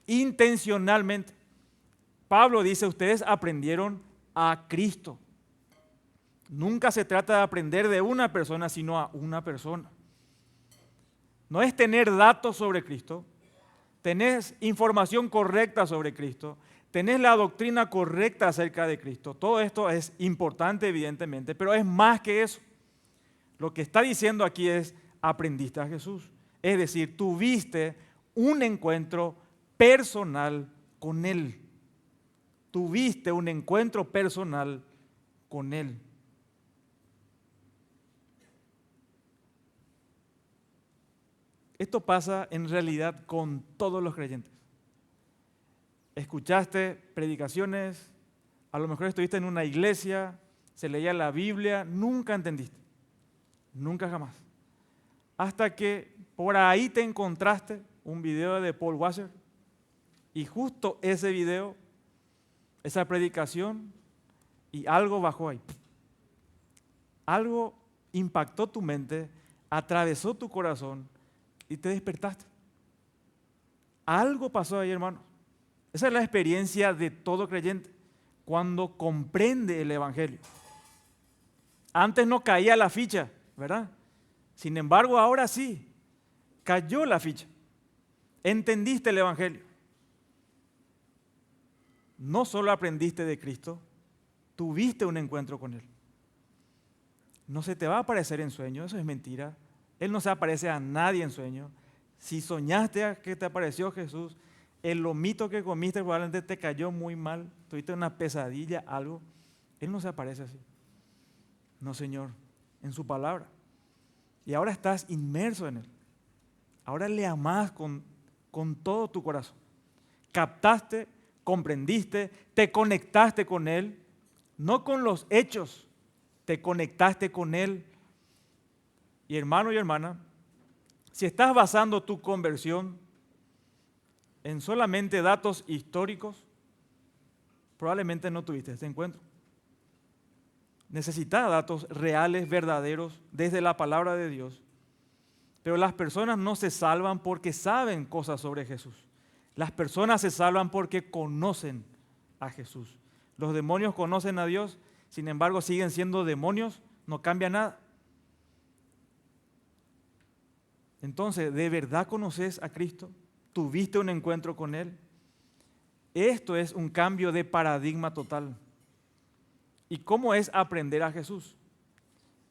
intencionalmente. Pablo dice, ustedes aprendieron a Cristo. Nunca se trata de aprender de una persona, sino a una persona. No es tener datos sobre Cristo, tenés información correcta sobre Cristo, tenés la doctrina correcta acerca de Cristo. Todo esto es importante, evidentemente, pero es más que eso. Lo que está diciendo aquí es, aprendiste a Jesús. Es decir, tuviste un encuentro personal con Él. Tuviste un encuentro personal con Él. Esto pasa en realidad con todos los creyentes. Escuchaste predicaciones, a lo mejor estuviste en una iglesia, se leía la Biblia, nunca entendiste. Nunca jamás. Hasta que por ahí te encontraste un video de Paul Washer y justo ese video, esa predicación y algo bajó ahí. Algo impactó tu mente, atravesó tu corazón y te despertaste. Algo pasó ahí, hermano. Esa es la experiencia de todo creyente cuando comprende el Evangelio. Antes no caía la ficha, ¿verdad? Sin embargo, ahora sí, cayó la ficha. Entendiste el Evangelio. No solo aprendiste de Cristo, tuviste un encuentro con Él. No se te va a aparecer en sueño, eso es mentira. Él no se aparece a nadie en sueño. Si soñaste que te apareció Jesús, el lomito que comiste probablemente te cayó muy mal, tuviste una pesadilla, algo. Él no se aparece así. No, Señor, en su palabra. Y ahora estás inmerso en Él. Ahora le amás con todo tu corazón. Captaste comprendiste, te conectaste con Él, no con los hechos, te conectaste con Él. Y hermano y hermana, si estás basando tu conversión en solamente datos históricos, probablemente no tuviste este encuentro. Necesitas datos reales, verdaderos, desde la palabra de Dios. Pero las personas no se salvan porque saben cosas sobre Jesús. Las personas se salvan porque conocen a Jesús. Los demonios conocen a Dios, sin embargo siguen siendo demonios, no cambia nada. Entonces, ¿de verdad conoces a Cristo? ¿Tuviste un encuentro con Él? Esto es un cambio de paradigma total. ¿Y cómo es aprender a Jesús?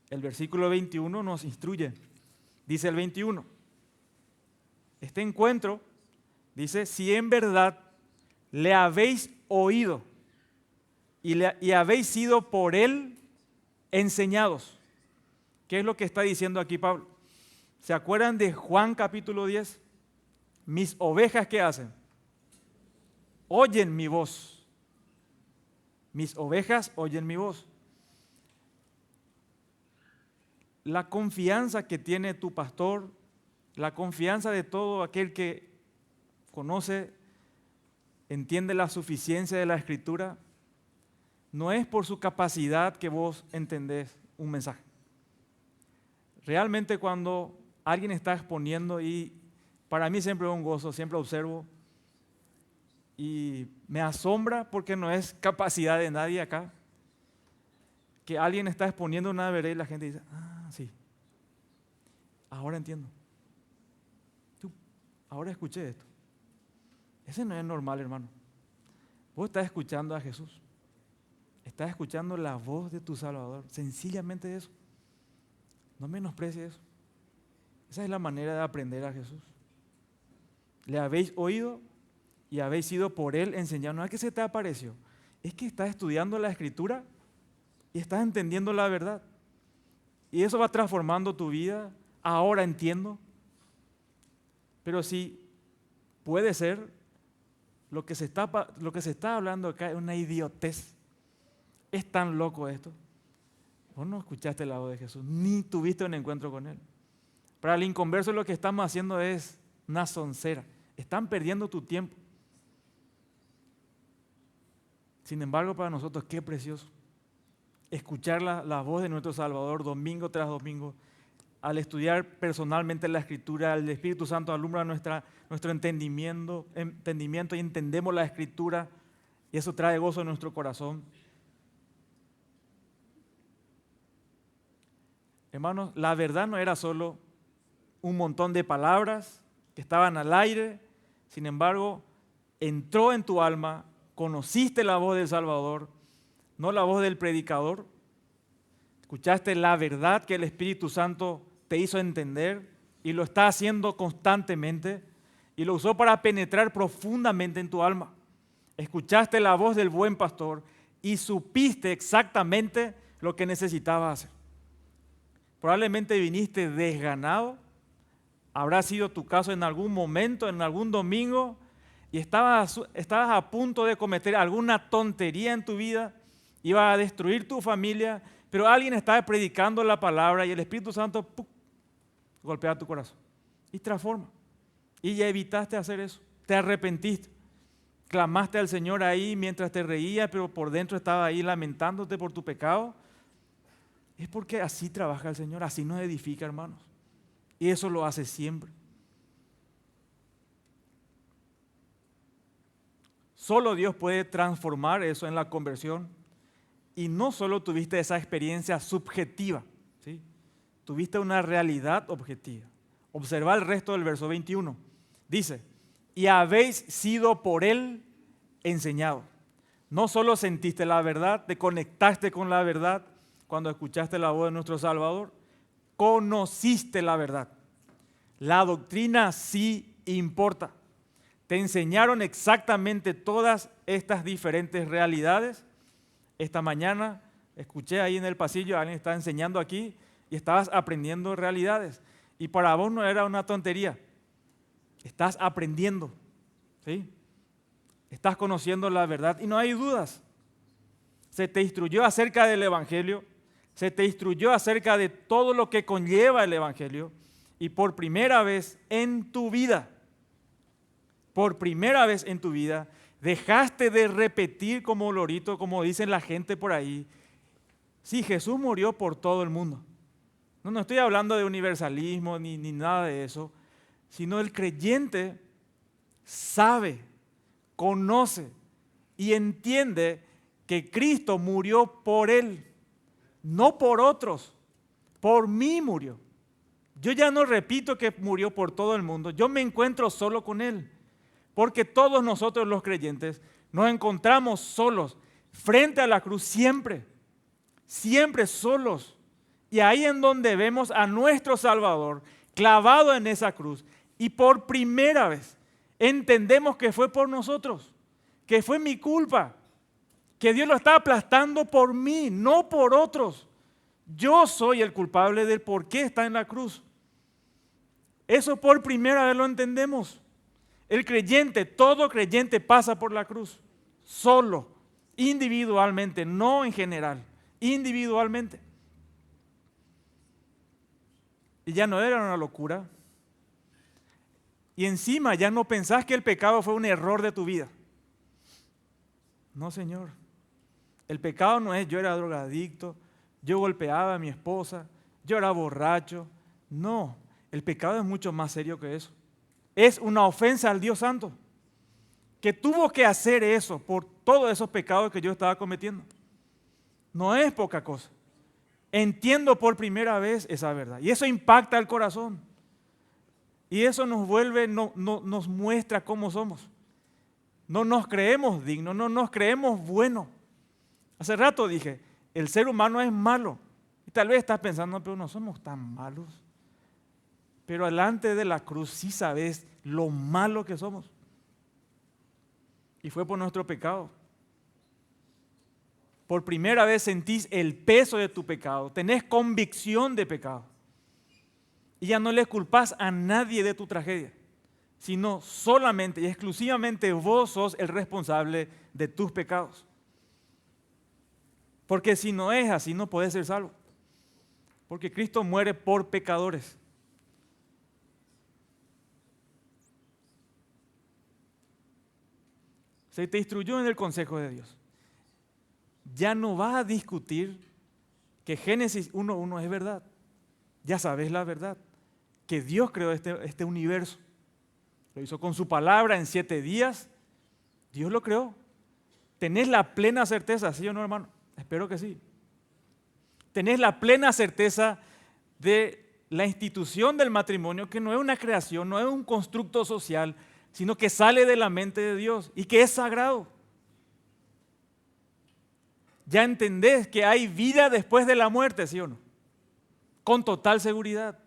El versículo 21 nos instruye. Dice el 21, este encuentro, dice, si en verdad le habéis oído y habéis sido por Él enseñados. ¿Qué es lo que está diciendo aquí Pablo? ¿Se acuerdan de Juan capítulo 10? Mis ovejas, ¿qué hacen? Oyen mi voz. Mis ovejas oyen mi voz. La confianza que tiene tu pastor, la confianza de todo aquel que conoce, entiende la suficiencia de la Escritura, no es por su capacidad que vos entendés un mensaje. Realmente cuando alguien está exponiendo, y para mí siempre es un gozo, siempre observo, y me asombra porque no es capacidad de nadie acá, que alguien está exponiendo una verdad y la gente dice, sí, ahora entiendo. Ahora escuché esto. Ese no es normal, hermano. Vos estás escuchando a Jesús. Estás escuchando la voz de tu Salvador. Sencillamente eso. No menosprecies eso. Esa es la manera de aprender a Jesús. Le habéis oído y habéis sido por Él enseñados. No es que se te apareció. Es que estás estudiando la Escritura y estás entendiendo la verdad. Y eso va transformando tu vida. Ahora entiendo. Pero sí, puede ser, lo que se está hablando acá es una idiotez. Es tan loco esto. Vos no escuchaste la voz de Jesús, ni tuviste un encuentro con Él. Para el inconverso lo que estamos haciendo es una soncera. Están perdiendo tu tiempo. Sin embargo, para nosotros, qué precioso. Escuchar la voz de nuestro Salvador domingo tras domingo. Al estudiar personalmente la Escritura, el Espíritu Santo alumbra nuestro entendimiento y entendemos la Escritura y eso trae gozo en nuestro corazón. Hermanos, la verdad no era solo un montón de palabras que estaban al aire, sin embargo, entró en tu alma, conociste la voz del Salvador, no la voz del predicador, escuchaste la verdad que el Espíritu Santo te hizo entender y lo está haciendo constantemente y lo usó para penetrar profundamente en tu alma. Escuchaste la voz del buen pastor y supiste exactamente lo que necesitabas hacer. Probablemente viniste desganado, habrá sido tu caso en algún momento, en algún domingo, y estabas a punto de cometer alguna tontería en tu vida, iba a destruir tu familia, pero alguien estaba predicando la palabra y el Espíritu Santo golpea tu corazón y transforma. Y ya evitaste hacer eso, te arrepentiste, clamaste al Señor ahí mientras te reías, pero por dentro estaba ahí lamentándote por tu pecado. Es porque así trabaja el Señor, así nos edifica, hermanos. Y eso lo hace siempre. Solo Dios puede transformar eso en la conversión. Y no solo tuviste esa experiencia subjetiva, ¿sí? Tuviste una realidad objetiva. Observa el resto del verso 21. Dice, y habéis sido por Él enseñados. No solo sentiste la verdad, te conectaste con la verdad cuando escuchaste la voz de nuestro Salvador, conociste la verdad. La doctrina sí importa. Te enseñaron exactamente todas estas diferentes realidades. Esta mañana escuché ahí en el pasillo, alguien estaba enseñando aquí y estabas aprendiendo realidades. Y para vos no era una tontería. Estás aprendiendo, ¿sí? Estás conociendo la verdad y no hay dudas. Se te instruyó acerca del Evangelio, se te instruyó acerca de todo lo que conlleva el Evangelio y por primera vez en tu vida, dejaste de repetir como lorito, como dicen la gente por ahí, sí, Jesús murió por todo el mundo. No estoy hablando de universalismo ni nada de eso, sino el creyente sabe, conoce y entiende que Cristo murió por él, no por otros, por mí murió. Yo ya no repito que murió por todo el mundo, yo me encuentro solo con él, porque todos nosotros los creyentes nos encontramos solos frente a la cruz siempre, siempre solos. Y ahí en donde vemos a nuestro Salvador clavado en esa cruz y por primera vez entendemos que fue por nosotros, que fue mi culpa, que Dios lo está aplastando por mí, no por otros. Yo soy el culpable del por qué está en la cruz. Eso por primera vez lo entendemos. El creyente, todo creyente pasa por la cruz, solo, individualmente, no en general, individualmente. Y ya no era una locura. Y encima ya no pensás que el pecado fue un error de tu vida. No, Señor. El pecado no es yo era drogadicto, yo golpeaba a mi esposa, yo era borracho. No, el pecado es mucho más serio que eso. Es una ofensa al Dios Santo, que tuvo que hacer eso por todos esos pecados que yo estaba cometiendo. No es poca cosa. Entiendo por primera vez esa verdad y eso impacta el corazón. Y eso nos vuelve, nos muestra cómo somos. No nos creemos dignos, no nos creemos buenos. Hace rato dije, el ser humano es malo. Y tal vez estás pensando, pero no somos tan malos. Pero delante de la cruz sí sabes lo malo que somos. Y fue por nuestro pecado. Por primera vez sentís el peso de tu pecado, tenés convicción de pecado. Y ya no le culpás a nadie de tu tragedia, sino solamente y exclusivamente vos sos el responsable de tus pecados. Porque si no es así, no podés ser salvo. Porque Cristo muere por pecadores. Se te instruyó en el consejo de Dios. Ya no vas a discutir que Génesis 1:1 es verdad. Ya sabes la verdad, que Dios creó este universo. Lo hizo con su palabra en 7 días. Dios lo creó. ¿Tenés la plena certeza, sí o no, hermano? Espero que sí. ¿Tenés la plena certeza de la institución del matrimonio, que no es una creación, no es un constructo social, sino que sale de la mente de Dios y que es sagrado? Ya entendés que hay vida después de la muerte, ¿sí o no? Con total seguridad.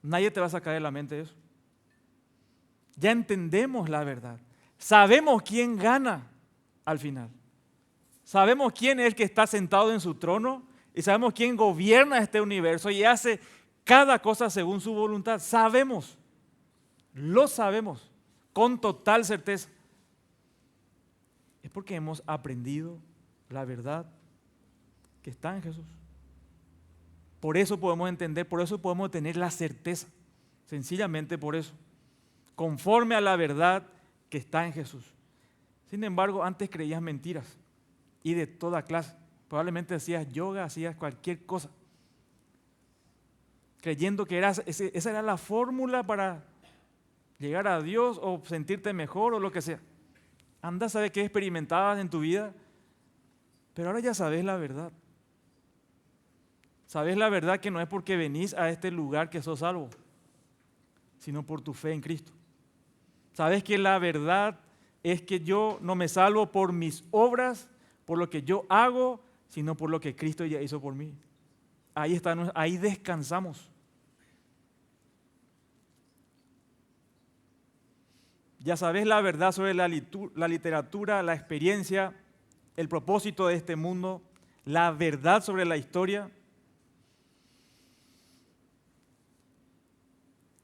Nadie te va a sacar de la mente eso. Ya entendemos la verdad. Sabemos quién gana al final. Sabemos quién es el que está sentado en su trono y sabemos quién gobierna este universo y hace cada cosa según su voluntad. Sabemos, lo sabemos con total certeza. Es porque hemos aprendido la verdad que está en Jesús. Por eso podemos entender, por eso podemos tener la certeza, sencillamente por eso, conforme a la verdad que está en Jesús. Sin embargo, antes creías mentiras y de toda clase. Probablemente hacías yoga, hacías cualquier cosa, creyendo que esa era la fórmula para llegar a Dios o sentirte mejor o lo que sea. Anda a saber qué experimentabas en tu vida, pero ahora ya sabes la verdad. Sabes la verdad que no es porque venís a este lugar que sos salvo, sino por tu fe en Cristo. Sabes que la verdad es que yo no me salvo por mis obras, por lo que yo hago, sino por lo que Cristo ya hizo por mí. Ahí descansamos. Ya sabes la verdad sobre la literatura, la experiencia, el propósito de este mundo, la verdad sobre la historia.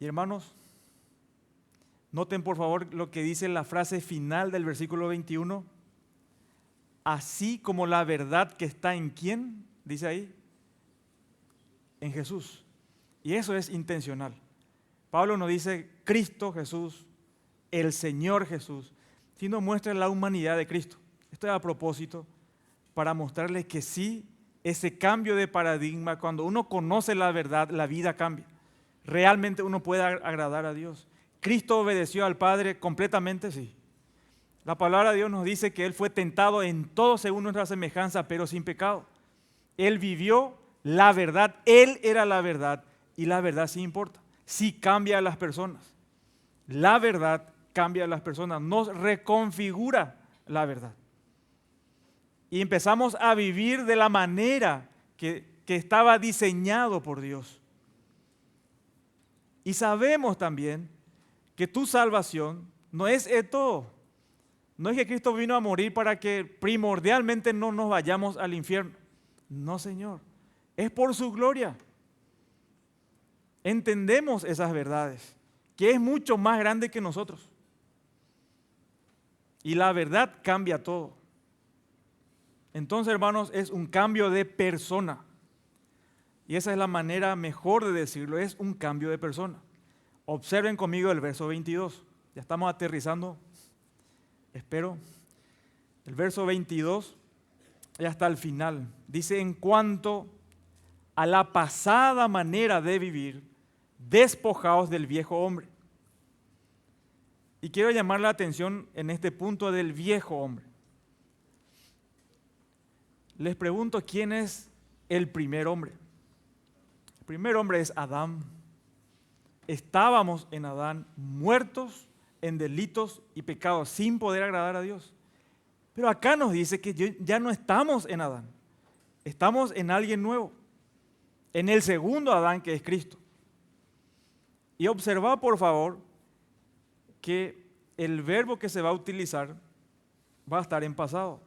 Y hermanos, Noten por favor lo que dice la frase final del versículo 21. Así como la verdad que está en ¿quién? Dice ahí, en Jesús. Y eso es intencional. Pablo no dice Cristo Jesús, el Señor Jesús, sino muestra la humanidad de Cristo. Esto es a propósito para mostrarles que sí, ese cambio de paradigma, cuando uno conoce la verdad, la vida cambia. Realmente uno puede agradar a Dios. ¿Cristo obedeció al Padre completamente? Sí. La palabra de Dios nos dice que Él fue tentado en todo según nuestra semejanza, pero sin pecado. Él vivió la verdad, Él era la verdad, y la verdad sí importa, sí cambia a las personas. La verdad cambia a las personas, nos reconfigura la verdad. Y empezamos a vivir de la manera que estaba diseñado por Dios. Y sabemos también que tu salvación no es esto. No es que Cristo vino a morir para que primordialmente no nos vayamos al infierno. No, Señor. Es por su gloria. Entendemos esas verdades, que es mucho más grande que nosotros. Y la verdad cambia todo. Entonces, hermanos, es un cambio de persona. Y esa es la manera mejor de decirlo, es un cambio de persona. Observen conmigo el verso 22. Ya estamos aterrizando, espero. El verso 22 y hasta el final. Dice, en cuanto a la pasada manera de vivir, despojaos del viejo hombre. Y quiero llamar la atención en este punto del viejo hombre. Les pregunto, ¿quién es el primer hombre? El primer hombre es Adán. Estábamos en Adán muertos en delitos y pecados sin poder agradar a Dios. Pero acá nos dice que ya no estamos en Adán. Estamos en alguien nuevo. En el segundo Adán, que es Cristo. Y observa por favor que el verbo que se va a utilizar va a estar en pasado.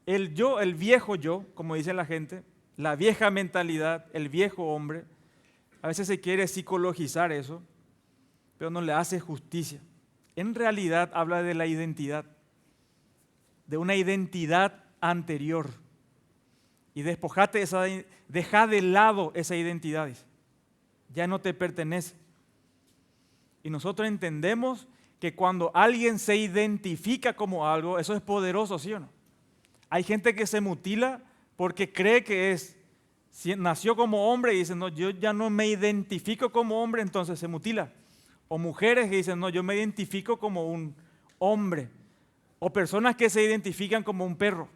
El yo, el viejo yo, como dice la gente, la vieja mentalidad, el viejo hombre, a veces se quiere psicologizar eso, pero no le hace justicia. En realidad habla de la identidad, de una identidad anterior. Y despojate deja de lado esa identidad. Ya no te pertenece. Y nosotros entendemos que cuando alguien se identifica como algo, eso es poderoso, ¿sí o no? Hay gente que se mutila porque cree que nació como hombre y dice, no, yo ya no me identifico como hombre, entonces se mutila. O mujeres que dicen, no, yo me identifico como un hombre. O personas que se identifican como un perro.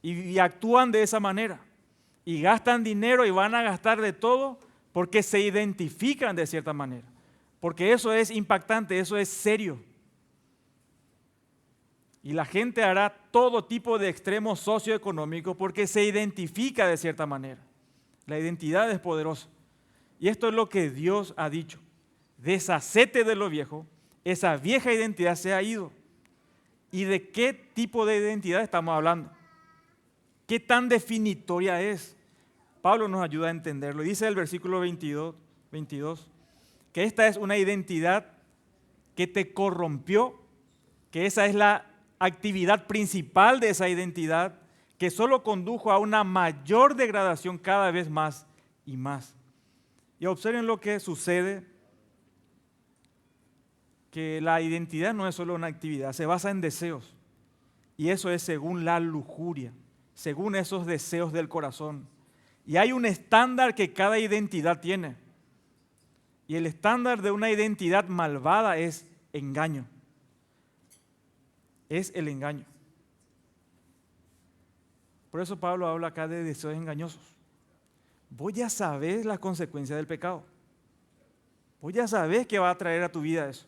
Y actúan de esa manera. Y gastan dinero y van a gastar de todo porque se identifican de cierta manera. Porque eso es impactante, eso es serio. Y la gente hará todo tipo de extremos socioeconómicos porque se identifica de cierta manera. La identidad es poderosa. Y esto es lo que Dios ha dicho. Deshacete de lo viejo, esa vieja identidad se ha ido. ¿Y de qué tipo de identidad estamos hablando? ¿Qué tan definitoria es? Pablo nos ayuda a entenderlo. Dice el versículo 22, que esta es una identidad que te corrompió, que esa es la actividad principal de esa identidad, que solo condujo a una mayor degradación cada vez más y más. Y observen lo que sucede, que la identidad no es solo una actividad, se basa en deseos. Y eso es según la lujuria, según esos deseos del corazón. Y hay un estándar que cada identidad tiene. Y el estándar de una identidad malvada es engaño. Es el engaño. Por eso Pablo habla acá de deseos engañosos. Vos ya sabés las consecuencias del pecado. Vos ya sabés que va a traer a tu vida eso.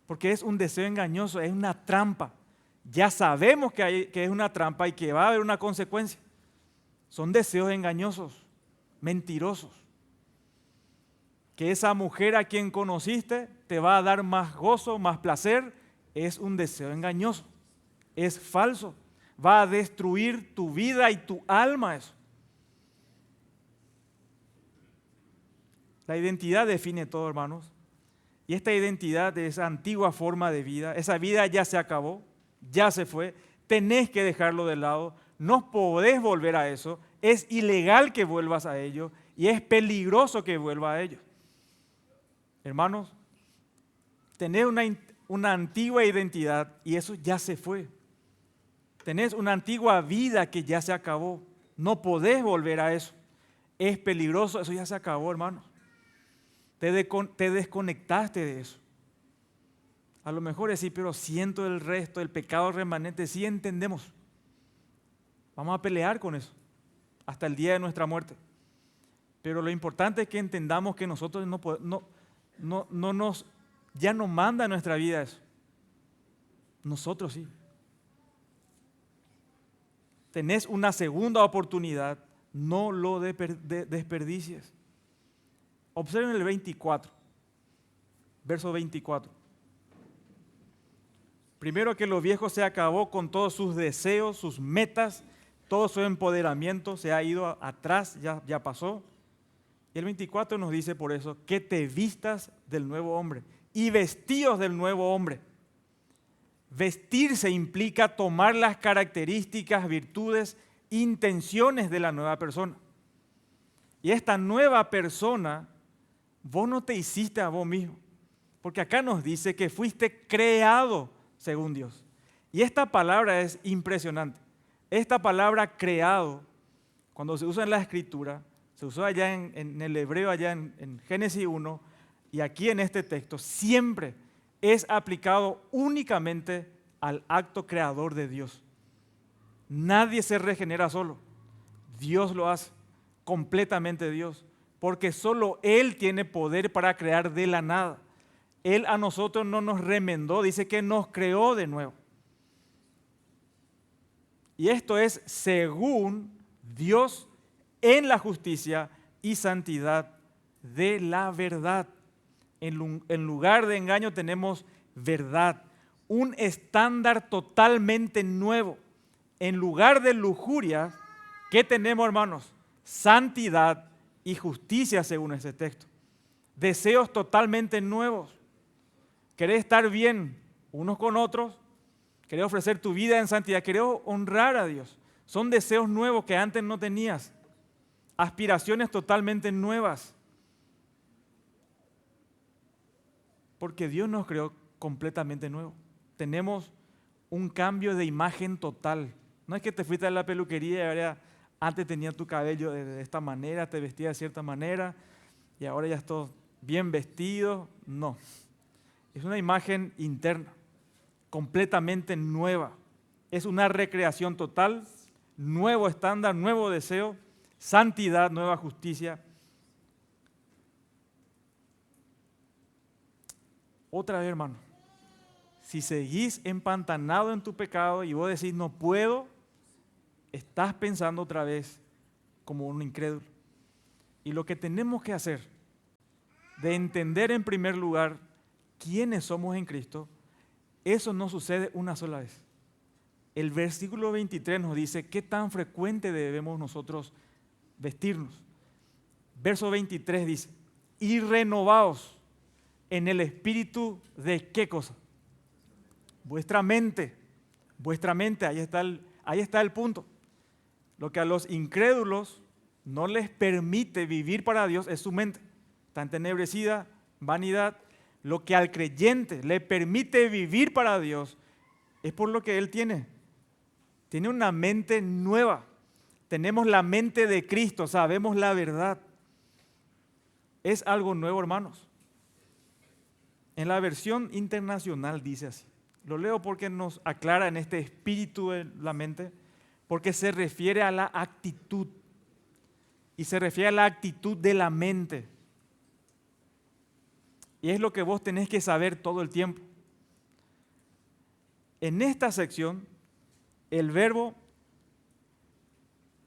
Porque es un deseo engañoso, es una trampa. Ya sabemos que es una trampa y que va a haber una consecuencia. Son deseos engañosos, mentirosos. Que esa mujer a quien conociste te va a dar más gozo, más placer, es un deseo engañoso, es falso, va a destruir tu vida y tu alma eso. La identidad define todo, hermanos, Y esta identidad de esa antigua forma de vida, esa vida ya se acabó, ya se fue, tenés que dejarlo de lado, no podés volver a eso, es ilegal que vuelvas a ello y es peligroso que vuelvas a ello. Hermanos, tenés una antigua identidad y eso ya se fue. Tenés una antigua vida que ya se acabó, no podés volver a eso. Es peligroso, eso ya se acabó, hermanos. Te desconectaste de eso. A lo mejor decir, pero siento el resto, el pecado remanente, sí entendemos. Vamos a pelear con eso hasta el día de nuestra muerte. Pero lo importante es que entendamos que nosotros ya no manda nuestra vida eso. Nosotros sí. Tenés una segunda oportunidad, no lo desperdicies. Observen el 24, verso 24. Primero que lo viejo se acabó con todos sus deseos, sus metas, todo su empoderamiento se ha ido atrás, ya pasó. Y el 24 nos dice por eso, que te vistas del nuevo hombre y vestidos del nuevo hombre. Vestirse implica tomar las características, virtudes, intenciones de la nueva persona. Y esta nueva persona, vos no te hiciste a vos mismo, porque acá nos dice que fuiste creado según Dios. Y esta palabra es impresionante. Esta palabra creado, cuando se usa en la Escritura, se usó allá en el hebreo, allá en Génesis 1, y aquí en este texto, siempre es aplicado únicamente al acto creador de Dios. Nadie se regenera solo. Dios lo hace, completamente Dios, porque solo Él tiene poder para crear de la nada. Él a nosotros no nos remendó, dice que nos creó de nuevo. Y esto es según Dios en la justicia y santidad de la verdad. En lugar de engaño tenemos verdad, un estándar totalmente nuevo. En lugar de lujuria, ¿qué tenemos, hermanos? Santidad y justicia según este texto. Deseos totalmente nuevos. ¿Querés estar bien unos con otros? ¿Querés ofrecer tu vida en santidad? ¿Querés honrar a Dios? Son deseos nuevos que antes no tenías. Aspiraciones totalmente nuevas. Porque Dios nos creó completamente nuevo. Tenemos un cambio de imagen total. No es que te fuiste a la peluquería y ahora antes tenías tu cabello de esta manera, te vestías de cierta manera y ahora ya estás bien vestido. No. Es una imagen interna, completamente nueva. Es una recreación total, nuevo estándar, nuevo deseo, santidad, nueva justicia. Otra vez, hermano, si seguís empantanado en tu pecado y vos decís no puedo, estás pensando otra vez como un incrédulo. Y lo que tenemos que hacer, de entender en primer lugar quiénes somos en Cristo, eso no sucede una sola vez. El versículo 23 nos dice qué tan frecuente debemos nosotros vestirnos. Verso 23 dice, y renovaos en el espíritu de qué cosa. Vuestra mente, ahí está el punto. Lo que a los incrédulos no les permite vivir para Dios es su mente. Está entenebrecida, vanidad. Lo que al creyente le permite vivir para Dios es por lo que él tiene. Tiene una mente nueva. Tenemos la mente de Cristo, sabemos la verdad. Es algo nuevo, hermanos. En la versión internacional dice así. Lo leo porque nos aclara en este espíritu de la mente, porque se refiere a la actitud. Y se refiere a la actitud de la mente. Y es lo que vos tenés que saber todo el tiempo. En esta sección, el verbo,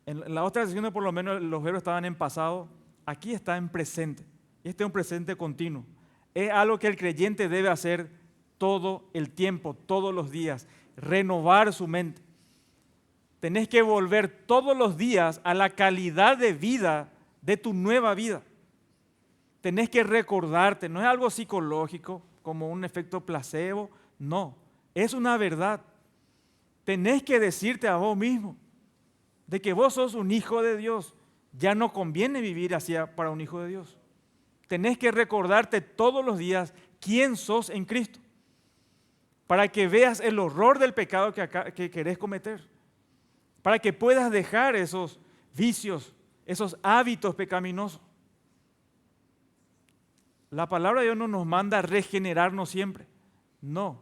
en la otra sección por lo menos los verbos estaban en pasado, aquí está en presente. Y este es un presente continuo. Es algo que el creyente debe hacer todo el tiempo, todos los días, renovar su mente. Tenés que volver todos los días a la calidad de vida de tu nueva vida. Tenés que recordarte, no es algo psicológico, como un efecto placebo, no, es una verdad. Tenés que decirte a vos mismo de que vos sos un hijo de Dios. Ya no conviene vivir así para un hijo de Dios. Tenés que recordarte todos los días quién sos en Cristo, para que veas el horror del pecado que querés cometer, para que puedas dejar esos vicios, esos hábitos pecaminosos. La palabra de Dios no nos manda a regenerarnos siempre. No,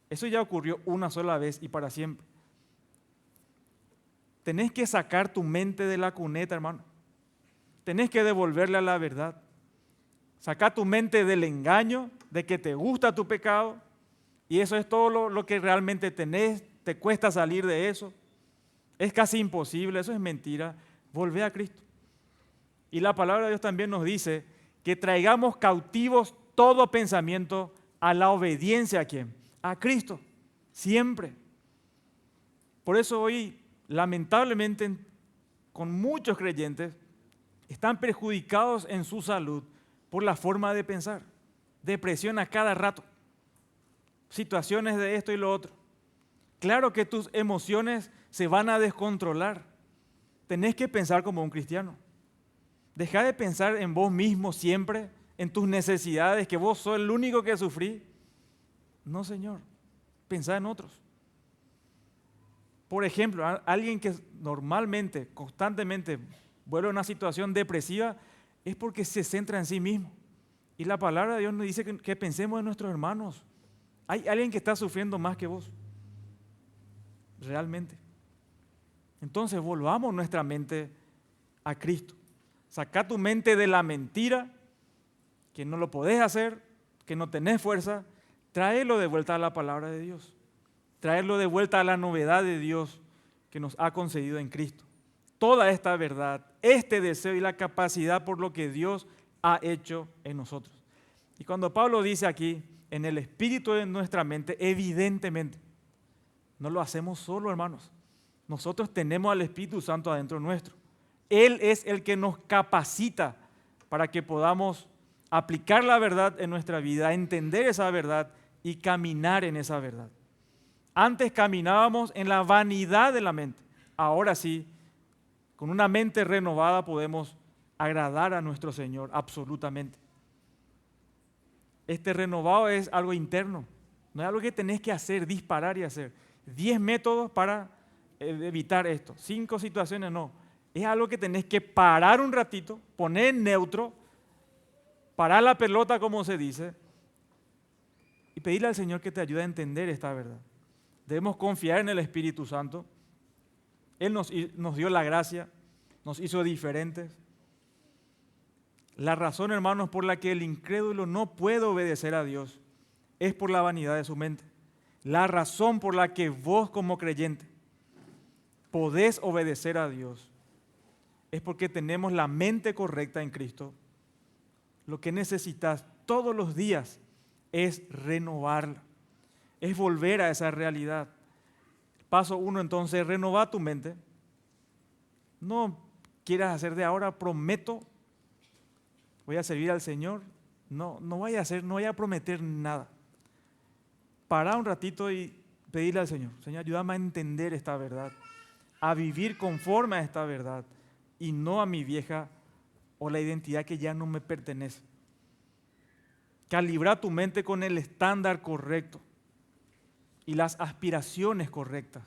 eso ya ocurrió una sola vez y para siempre. Tenés que sacar tu mente de la cuneta, hermano. Tenés que devolverle a la verdad. Saca tu mente del engaño, de que te gusta tu pecado, y eso es todo lo que realmente tenés, te cuesta salir de eso. Es casi imposible, eso es mentira. Volvé a Cristo. Y la palabra de Dios también nos dice que traigamos cautivos todo pensamiento a la obediencia. ¿A quién? A Cristo, siempre. Por eso hoy, lamentablemente, con muchos creyentes, están perjudicados en su salud por la forma de pensar. Depresión a cada rato, situaciones de esto y lo otro. Claro que tus emociones se van a descontrolar. Tenés que pensar como un cristiano. Deja de pensar en vos mismo siempre, en tus necesidades, que vos sos el único que sufrí. No, Señor, pensá en otros. Por ejemplo, alguien que normalmente, constantemente vuelve a una situación depresiva es porque se centra en sí mismo. Y la palabra de Dios nos dice que pensemos en nuestros hermanos. Hay alguien que está sufriendo más que vos, realmente. Entonces volvamos nuestra mente a Cristo. Saca tu mente de la mentira, que no lo podés hacer, que no tenés fuerza. Tráelo de vuelta a la palabra de Dios. Traerlo de vuelta a la novedad de Dios que nos ha concedido en Cristo. Toda esta verdad, este deseo y la capacidad por lo que Dios ha hecho en nosotros. Y cuando Pablo dice aquí, en el espíritu de nuestra mente, evidentemente, no lo hacemos solo, hermanos. Nosotros tenemos al Espíritu Santo adentro nuestro. Él es el que nos capacita para que podamos aplicar la verdad en nuestra vida, entender esa verdad y caminar en esa verdad. Antes caminábamos en la vanidad de la mente. Ahora sí, con una mente renovada podemos agradar a nuestro Señor absolutamente. Este renovado es algo interno, no es algo que tenés que hacer, disparar y hacer. 10 métodos para evitar esto, 5 situaciones no. Es algo que tenés que parar un ratito, poner en neutro, parar la pelota como se dice, y pedirle al Señor que te ayude a entender esta verdad. Debemos confiar en el Espíritu Santo. Él nos dio la gracia, nos hizo diferentes. La razón, hermanos, por la que el incrédulo no puede obedecer a Dios es por la vanidad de su mente. La razón por la que vos como creyente podés obedecer a Dios es porque tenemos la mente correcta en Cristo. Lo que necesitas todos los días es renovarla, es volver a esa realidad. Paso 1, entonces, renova tu mente. No quieras hacer de ahora, prometo, voy a servir al Señor. No vaya a prometer nada. Pará un ratito y pedirle al Señor, Señor, ayúdame a entender esta verdad, a vivir conforme a esta verdad y no a mi vieja o la identidad que ya no me pertenece. Calibra tu mente con el estándar correcto y las aspiraciones correctas.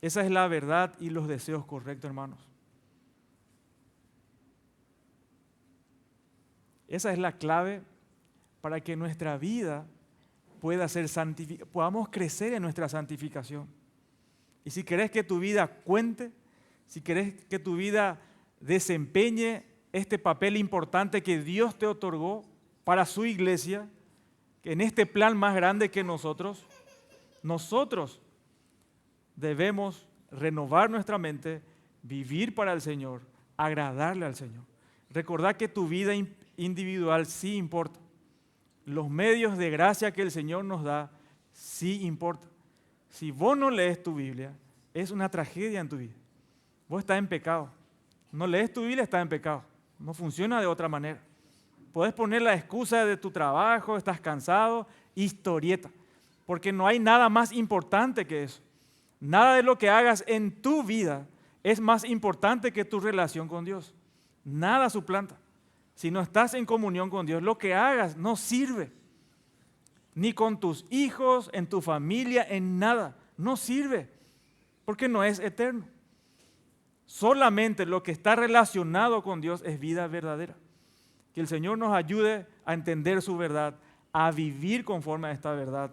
Esa es la verdad y los deseos correctos, hermanos. Esa es la clave para que nuestra vida pueda ser santificada, podamos crecer en nuestra santificación. Y si querés que tu vida cuente, si querés que tu vida desempeñe este papel importante que Dios te otorgó para su iglesia, que en este plan más grande que nosotros debemos renovar nuestra mente, vivir para el Señor, agradarle al Señor. Recordá que tu vida individual sí importa. Los medios de gracia que el Señor nos da sí importa. Si vos no lees tu Biblia, es una tragedia en tu vida. Vos estás en pecado. No lees tu Biblia, estás en pecado. No funciona de otra manera. Podés poner la excusa de tu trabajo, estás cansado, historieta, porque no hay nada más importante que eso. Nada de lo que hagas en tu vida es más importante que tu relación con Dios. Nada suplanta. Si no estás en comunión con Dios, lo que hagas no sirve. Ni con tus hijos, en tu familia, en nada. No sirve, porque no es eterno. Solamente lo que está relacionado con Dios es vida verdadera. Que el Señor nos ayude a entender su verdad, a vivir conforme a esta verdad,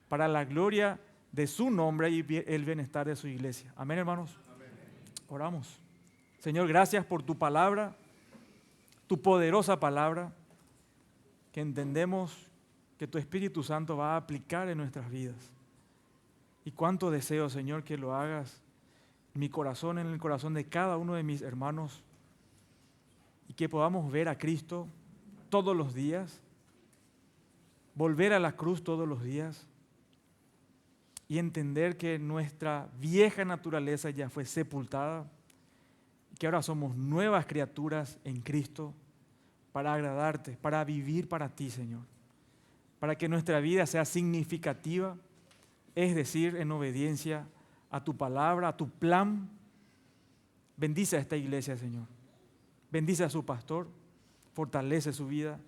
para la gloria de su nombre y el bienestar de su iglesia. Amén, hermanos. Amén. Oramos. Señor, gracias por tu palabra, tu poderosa palabra, que entendemos que tu Espíritu Santo va a aplicar en nuestras vidas. Y cuánto deseo, Señor, que lo hagas en mi corazón, en el corazón de cada uno de mis hermanos, y que podamos ver a Cristo todos los días, volver a la cruz todos los días y entender que nuestra vieja naturaleza ya fue sepultada y que ahora somos nuevas criaturas en Cristo para agradarte, para vivir para ti, Señor, para que nuestra vida sea significativa, es decir, en obediencia a tu palabra, a tu plan. Bendice a esta iglesia, Señor. Bendice a su pastor, fortalece su vida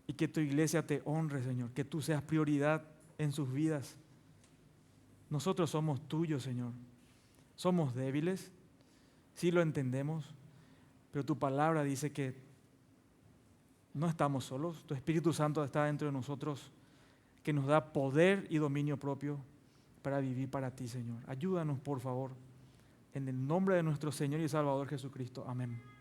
y que tu iglesia te honre, Señor, que tú seas prioridad en sus vidas. Nosotros somos tuyos, Señor. Somos débiles, sí lo entendemos, pero tu palabra dice que no estamos solos. Tu Espíritu Santo está dentro de nosotros, que nos da poder y dominio propio para vivir para ti, Señor. Ayúdanos, por favor, en el nombre de nuestro Señor y Salvador Jesucristo. Amén.